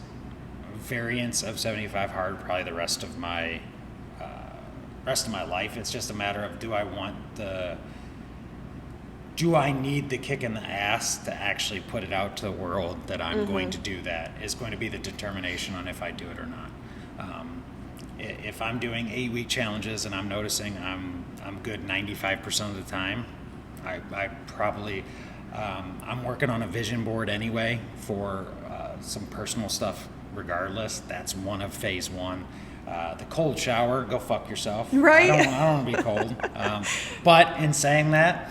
variants of 75 hard probably the rest of my life. It's just a matter of, do I need the kick in the ass to actually put it out to the world that I'm going to do that, is going to be the determination on if I do it or not. If I'm doing 8-week challenges and I'm noticing I'm good 95% of the time, I probably, I'm working on a vision board anyway for some personal stuff regardless. That's one of phase 1. The cold shower, go fuck yourself. Right. I don't want to be cold. But in saying that,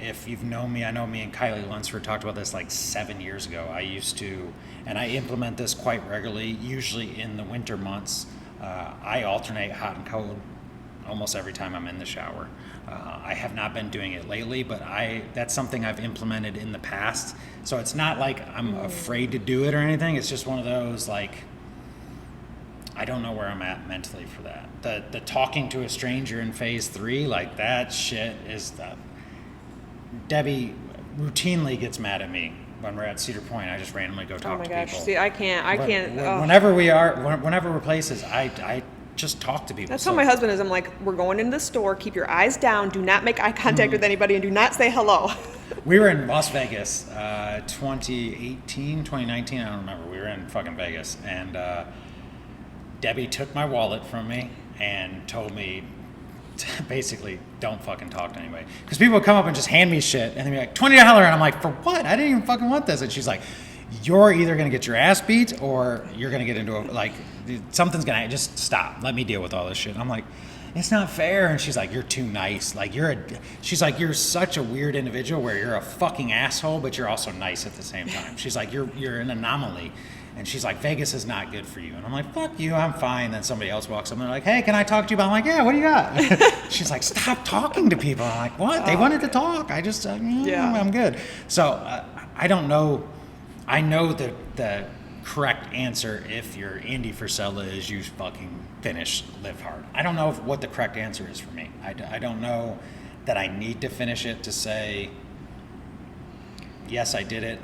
if you've known me, I know me and Kylie Lunsford talked about this like 7 years ago. I used to, and I implement this quite regularly, usually in the winter months. I alternate hot and cold almost every time I'm in the shower. I have not been doing it lately, but that's something I've implemented in the past. So it's not like I'm afraid to do it or anything. It's just one of those, like, I don't know where I'm at mentally for that. The talking to a stranger in phase 3, like, that shit is Debbie routinely gets mad at me when we're at Cedar Point. I just randomly go talk to people. See, I can't. Whenever we're places, I just talk to people. That's how my husband is. I'm like, we're going into the store. Keep your eyes down. Do not make eye contact with anybody, and do not say hello. We were in Las Vegas, 2018, 2019. I don't remember. We were in fucking Vegas, and Debbie took my wallet from me and told me basically don't fucking talk to anybody, because people would come up and just hand me shit and they'd be like, $20, and I'm like, for what? I didn't even fucking want this. And she's like, you're either gonna get your ass beat or you're gonna get into something's gonna, just stop, let me deal with all this shit. And I'm like, it's not fair. And she's like, you're too nice, like she's like, you're such a weird individual where you're a fucking asshole but you're also nice at the same time. She's like, you're an anomaly. And she's like, Vegas is not good for you. And I'm like, fuck you, I'm fine. Then somebody else walks up and they're like, hey, can I talk to you about it? I'm like, yeah, what do you got? She's like, stop talking to people. I'm like, what? They wanted to talk. I just, I'm good. So I don't know. I know the correct answer if you're Andy Frisella is you fucking finish Live Hard. I don't know what the correct answer is for me. I don't know that I need to finish it to say, yes, I did it.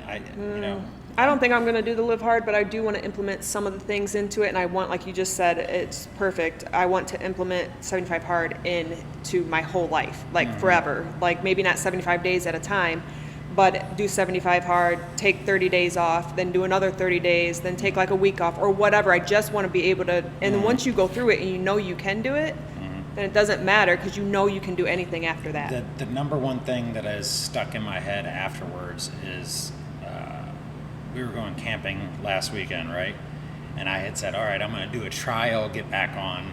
I don't think I'm going to do the Live Hard, but I do want to implement some of the things into it. And I want, like you just said, it's perfect. I want to implement 75 Hard into my whole life, like forever. Like maybe not 75 days at a time, but do 75 Hard, take 30 days off, then do another 30 days, then take like a week off or whatever. I just want to be able to, and then once you go through it and you know you can do it, then it doesn't matter because you know you can do anything after that. The number one thing that is stuck in my head afterwards is, we were going camping last weekend, right? And I had said, all right, I'm going to do a trial, get back on,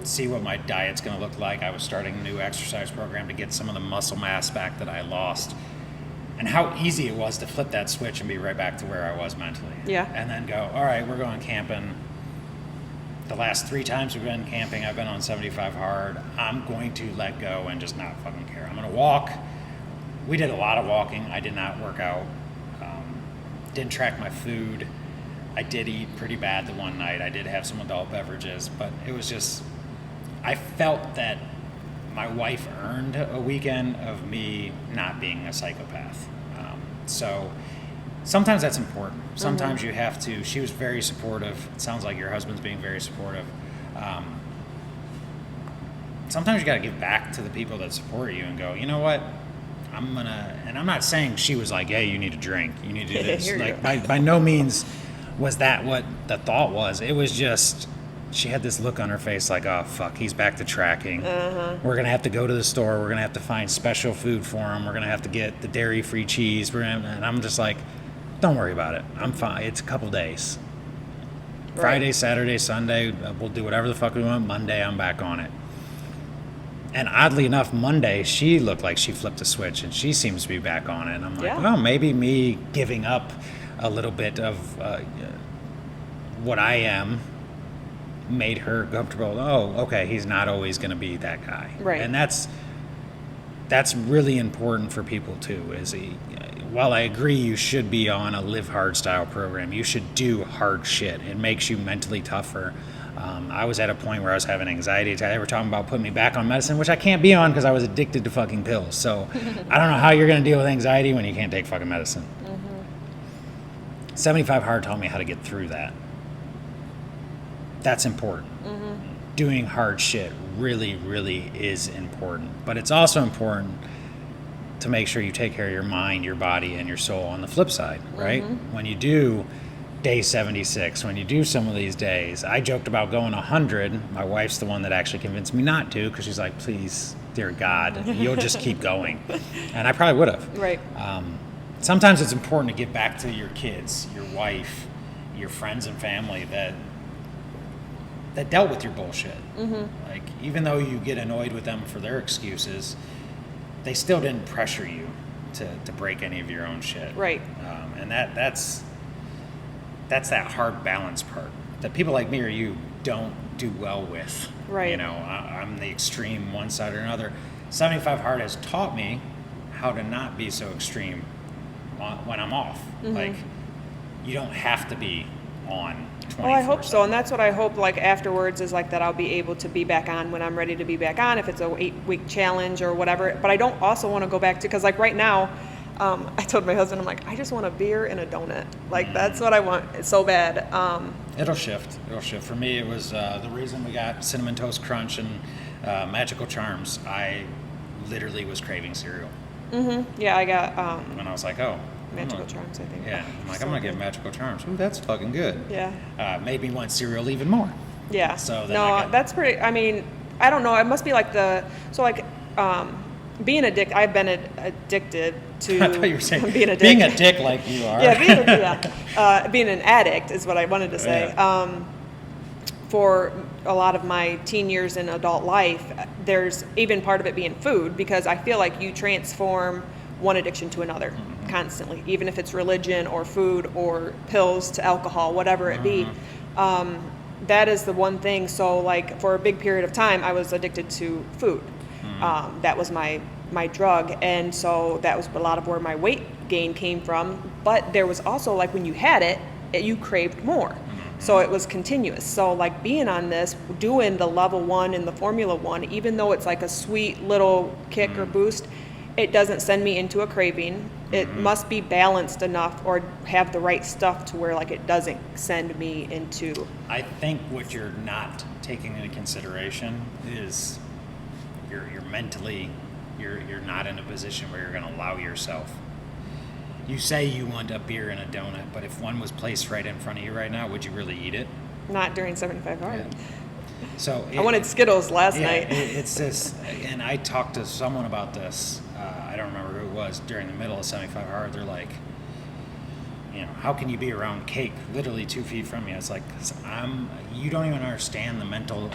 see what my diet's going to look like. I was starting a new exercise program to get some of the muscle mass back that I lost. And how easy it was to flip that switch and be right back to where I was mentally. Yeah. And then go, all right, we're going camping. The last 3 times we've been camping, I've been on 75 Hard. I'm going to let go and just not fucking care. I'm going to walk. We did a lot of walking. I did not work out. Didn't track my food. I did eat pretty bad the one night. I did have some adult beverages, but it was just, I felt that my wife earned a weekend of me not being a psychopath. So sometimes that's important. Sometimes you have to, she was very supportive. It sounds like your husband's being very supportive. Sometimes you got to give back to the people that support you and go, you know what? And I'm not saying she was like, hey, you need to drink, you need to do this. Like, by no means was that what the thought was. It was just, she had this look on her face like, oh, fuck, he's back to tracking. We're going to have to go to the store. We're going to have to find special food for him. We're going to have to get the dairy-free cheese. And I'm just like, don't worry about it. I'm fine. It's a couple days. Right. Friday, Saturday, Sunday, we'll do whatever the fuck we want. Monday, I'm back on it. And oddly enough, Monday, she looked like she flipped a switch, and she seems to be back on it. And I'm like, well, maybe me giving up a little bit of what I am made her comfortable. Oh, okay, he's not always going to be that guy. Right. And that's really important for people, too, while I agree you should be on a Live Hard style program, you should do hard shit. It makes you mentally tougher. I was at a point where I was having anxiety. They were talking about putting me back on medicine, which I can't be on because I was addicted to fucking pills. So I don't know how you're going to deal with anxiety when you can't take fucking medicine. 75 Hard taught me how to get through that. That's important. Doing hard shit really, really is important. But it's also important to make sure you take care of your mind, your body, and your soul on the flip side, right? When you do day 76, when you do some of these days, I joked about going 100. My wife's the one that actually convinced me not to, because she's like, please, dear God, you'll just keep going. And I probably would have. Right. Sometimes it's important to give back to your kids, your wife, your friends and family that dealt with your bullshit. Like, even though you get annoyed with them for their excuses, they still didn't pressure you to break any of your own shit. Right. And that's that hard balance part that people like me or you don't do well with. Right. You know, I'm the extreme one side or another. 75 hard has taught me how to not be so extreme when I'm off. Like, you don't have to be on 24/7. Well, I hope so, and that's what I hope, like, afterwards is, like, that I'll be able to be back on when I'm ready to be back on, if it's a 8-week challenge or whatever. But I don't also want to go back to, because, like, right now, I told my husband, I'm like, I just want a beer and a donut. Like, that's what I want so bad. It'll shift. For me, it was the reason we got Cinnamon Toast Crunch and Magical Charms. I literally was craving cereal. Yeah, I got And I was like, oh. Magical Charms, I think. Yeah, I'm like, So I'm going to good. get Magical Charms. Ooh, that's fucking good. Yeah. Made me want cereal even more. Yeah. So then no, that's pretty. I mean, I don't know. It must be like being addicted. I've been addicted to. I thought you were saying being a dick. being a dick like you are. Yeah, being an addict is what I wanted to say. Yeah. For a lot of my teen years in adult life, there's even part of it being food, because I feel like you transform one addiction to another constantly, even if it's religion or food or pills to alcohol, whatever it be. That is the one thing. So, like, for a big period of time, I was addicted to food. That was my drug, and so that was a lot of where my weight gain came from. But there was also, like, when you had it, you craved more. So it was continuous. So, like, being on this, doing the level 1 and the Formula 1, even though it's like a sweet little kick or boost, it doesn't send me into a craving. It must be balanced enough or have the right stuff to where, like, it doesn't send me into. I think what you're not taking into consideration is you're mentally, you're not in a position where you're going to allow yourself. You say you want a beer and a donut, but if one was placed right in front of you right now, would you really eat it? Not during 75 hard. Yeah. So I wanted Skittles last night. It's this, and I talked to someone about this. I don't remember who it was during the middle of 75 hard. They're like, you know, how can you be around cake literally 2 feet from me? It's like, 'cause you don't even understand the mental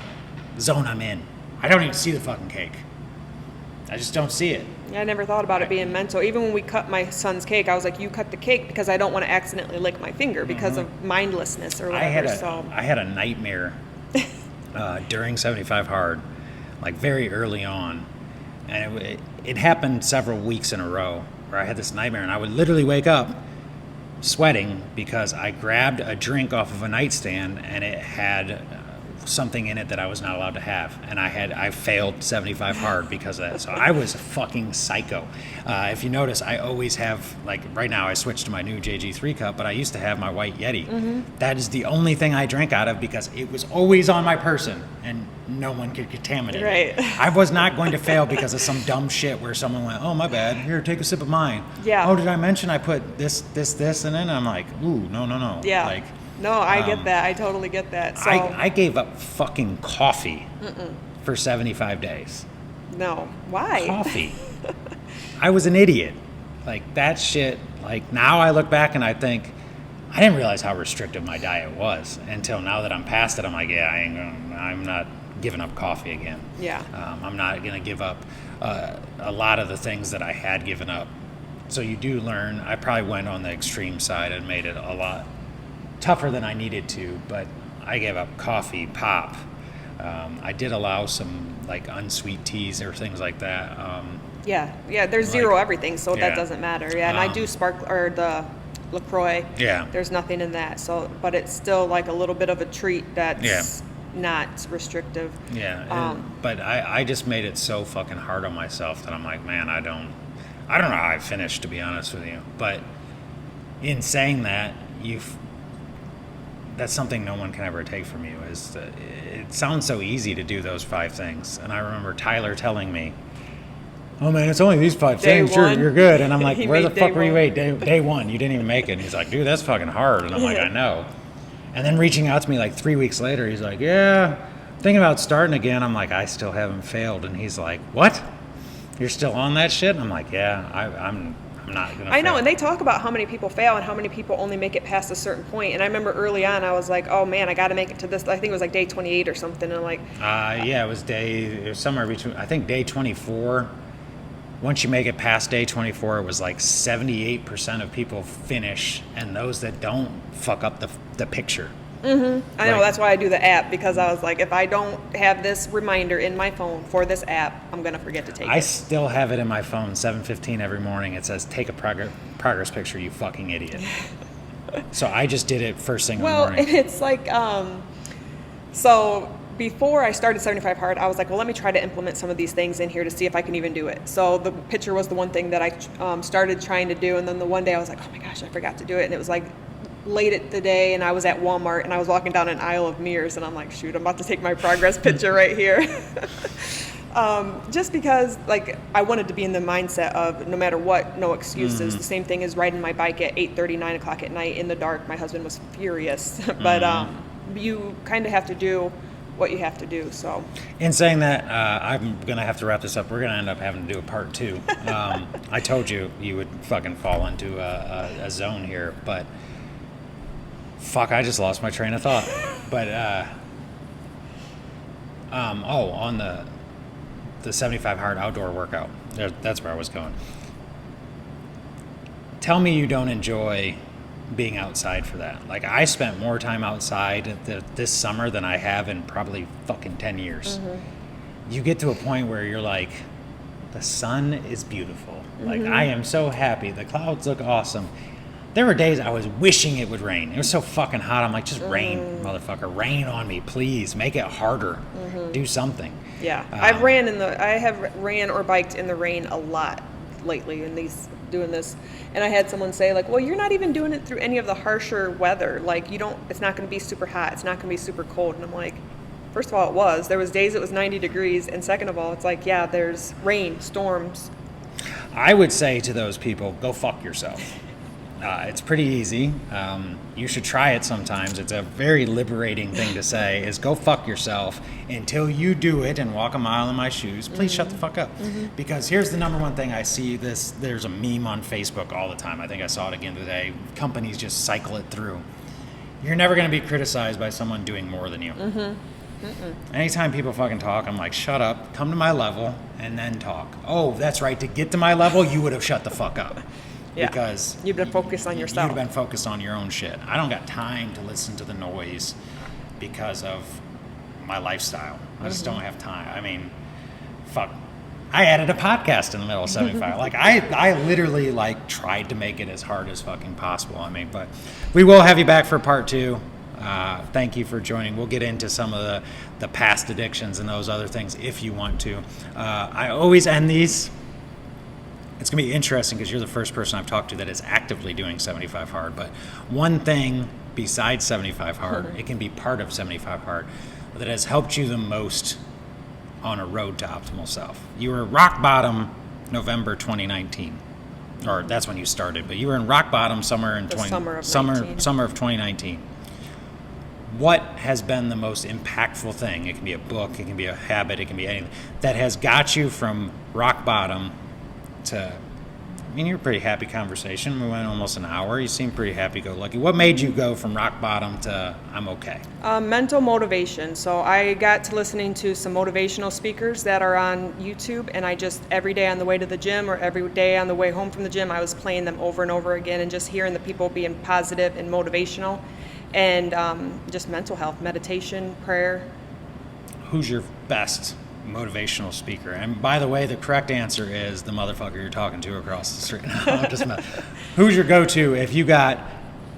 zone I'm in. I don't even see the fucking cake. I just don't see it. I never thought about it being mental. Even when we cut my son's cake, I was like, you cut the cake because I don't want to accidentally lick my finger because of mindlessness or whatever. I had a nightmare during 75 hard, like very early on. And it happened several weeks in a row where I had this nightmare, and I would literally wake up sweating because I grabbed a drink off of a nightstand and it had something in it that I was not allowed to have, and I failed 75 hard because of that. So I was a fucking psycho. If you notice, I always have, like, right now I switched to my new JG3 cup, but I used to have my white Yeti. That is the only thing I drank out of because it was always on my person and no one could contaminate it. I was not going to fail because of some dumb shit where someone went, oh, my bad, here, take a sip of mine. Oh, did I mention I put this in it? And I'm like, ooh, no. Yeah. Like, no, I get that. I totally get that. So I gave up fucking coffee for 75 days. No. Why? Coffee. I was an idiot. Like, that shit, like, now I look back and I think, I didn't realize how restrictive my diet was until now that I'm past it. I'm like, yeah, I'm not giving up coffee again. Yeah. I'm not going to give up a lot of the things that I had given up. So you do learn. I probably went on the extreme side and made it a lot tougher than I needed to, but I gave up coffee, pop. I did allow some, like, unsweet teas or things like that. Yeah, there's zero everything, so that doesn't matter. Yeah, and I do the LaCroix. Yeah. There's nothing in that, so, but it's still like a little bit of a treat that's not restrictive. Yeah, but I just made it so fucking hard on myself that I'm like, man, I don't know how I finished, to be honest with you. But in saying that, that's something no one can ever take from you. Is that it sounds so easy to do those 5 things, and I remember Tyler telling me, "Oh man, it's only these 5 things. You're good." And I'm like, "Where the fuck were you at day 1? You didn't even make it." And he's like, "Dude, that's fucking hard." And I'm like, "I know." And then reaching out to me like 3 weeks later, he's like, "Yeah, thinking about starting again." I'm like, "I still haven't failed." And he's like, "What? You're still on that shit?" And I'm like, "Yeah, I'm not gonna." I know, and they talk about how many people fail and how many people only make it past a certain point. And I remember early on, I was like, "Oh man, I got to make it to this." I think it was like day 28 or something. And like, it was somewhere between, I think, day 24. Once you make it past day 24, it was like 78% of people finish, and those that don't fuck up the picture. I know, Like- that's why I do the app, because I was like, if I don't have this reminder in my phone for this app, I'm going to forget to take I it. still have it in my phone, 7:15 every morning. It says, take a progress picture, you fucking idiot. So I just did it first thing in the Well, morning. and it's like, so before I started 75 Hard, I was like, well, let me try to implement some of these things in here to see if I can even do it. So the picture was the one thing that I started trying to do, and then the one day I was like, oh my gosh, I forgot to do it, and it was like late at the day, and I was at Walmart, and I was walking down an aisle of mirrors, and I'm like, shoot, I'm about to take my progress picture right here. Just because, like, I wanted to be in the mindset of no matter what, no excuses. The same thing as riding my bike at 8:30, 9 o'clock at night in the dark. My husband was furious. But you kind of have to do what you have to do, so. In saying that, I'm going to have to wrap this up. We're going to end up having to do a part 2. I told you would fucking fall into a zone here, but fuck, I just lost my train of thought. But, on the 75 Hard outdoor workout, that's where I was going. Tell me you don't enjoy being outside for that. Like, I spent more time outside this summer than I have in probably fucking 10 years. You get to a point where you're like, the sun is beautiful. Like, I am so happy. The clouds look awesome. There were days I was wishing it would rain. It was so fucking hot. I'm like, just rain, motherfucker. Rain on me, please. Make it harder. Do something. Yeah, I have ran or biked in the rain a lot lately in doing this, and I had someone say, like, well, you're not even doing it through any of the harsher weather. Like, it's not going to be super hot. It's not going to be super cold. And I'm like, first of all, there was days it was 90 degrees, and second of all, it's like, yeah, there's rain, storms. I would say to those people, go fuck yourself. It's pretty easy. You should try it sometimes. It's a very liberating thing to say, is go fuck yourself until you do it and walk a mile in my shoes. Please shut the fuck up. Because here's the number one thing I see there's a meme on Facebook all the time. I think I saw it again today. Companies just cycle it through. You're never going to be criticized by someone doing more than you. Anytime people fucking talk, I'm like, shut up, come to my level, and then talk. Oh, that's right. To get to my level, you would have shut the fuck up. Yeah. Because You've been focused on yourself. You've been focused on your own shit. I don't got time to listen to the noise because of my lifestyle. I just don't have time. I mean, fuck. I added a podcast in the middle of 75. Like, I literally, like, tried to make it as hard as fucking possible. I mean, but we will have you back for part 2. Thank you for joining. We'll get into some of the past addictions and those other things if you want to. I always end these. It's going to be interesting because you're the first person I've talked to that is actively doing 75 Hard. But one thing besides 75 Hard, it can be part of 75 Hard, that has helped you the most on a road to optimal self. You were rock bottom November 2019. Or that's when you started, but you were in rock bottom somewhere in summer of 2019. What has been the most impactful thing? It can be a book, it can be a habit, it can be anything that has got you from rock bottom to, I mean, you're a pretty happy conversation. We went almost an hour. You seem pretty happy-go-lucky. What made you go from rock bottom to I'm okay? Mental motivation. So I got to listening to some motivational speakers that are on YouTube, and I just, every day on the way to the gym or every day on the way home from the gym, I was playing them over and over again and just hearing the people being positive and motivational, and just mental health, meditation, prayer. Who's your best motivational speaker? And by the way, the correct answer is the motherfucker you're talking to across the street. No, I'm just who's your go-to if you got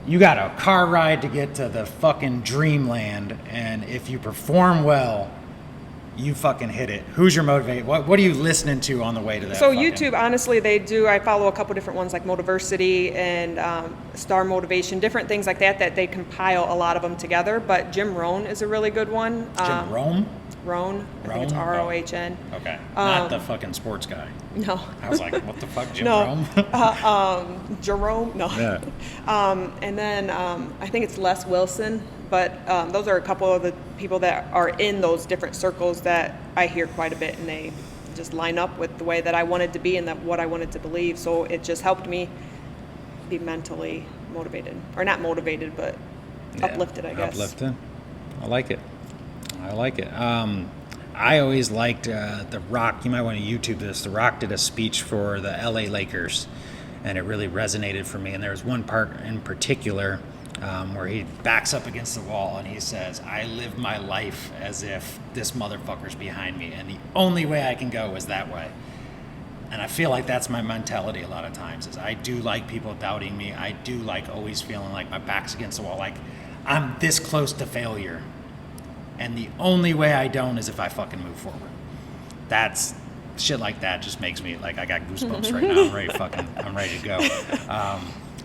a car ride to get to the fucking dreamland, and if you perform well, you fucking hit it? Who's your motivate? What are you listening to on the way to that? So YouTube, honestly, I follow a couple different ones like Motiversity and Star Motivation, different things like that they compile a lot of them together. But Jim Rohn is a really good one. Jim Rohn? Rohn. I think it's Rohn. Okay. Not the fucking sports guy. No. I was like, what the fuck, Jim no. Rohn? Jerome? No. Yeah. And then I think it's Les Wilson. But those are a couple of the people that are in those different circles that I hear quite a bit, and they just line up with the way that I wanted to be and what I wanted to believe. So it just helped me be mentally motivated. Or not motivated, but uplifted, I guess. Uplifted. I like it. I always liked The Rock. You might want to YouTube this. The Rock did a speech for the LA Lakers, and it really resonated for me. And there was one part in particular where he backs up against the wall and he says, I live my life as if this motherfucker's behind me, and the only way I can go is that way. And I feel like that's my mentality a lot of times, is I do like people doubting me. I do like always feeling like my back's against the wall, like I'm this close to failure. And the only way I don't is if I fucking move forward. That's shit like that just makes me like, I got goosebumps right now. I'm ready to go.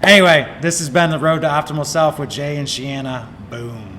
Anyway, this has been The Road to Optimal Self with Jay and SheAnna. Boom.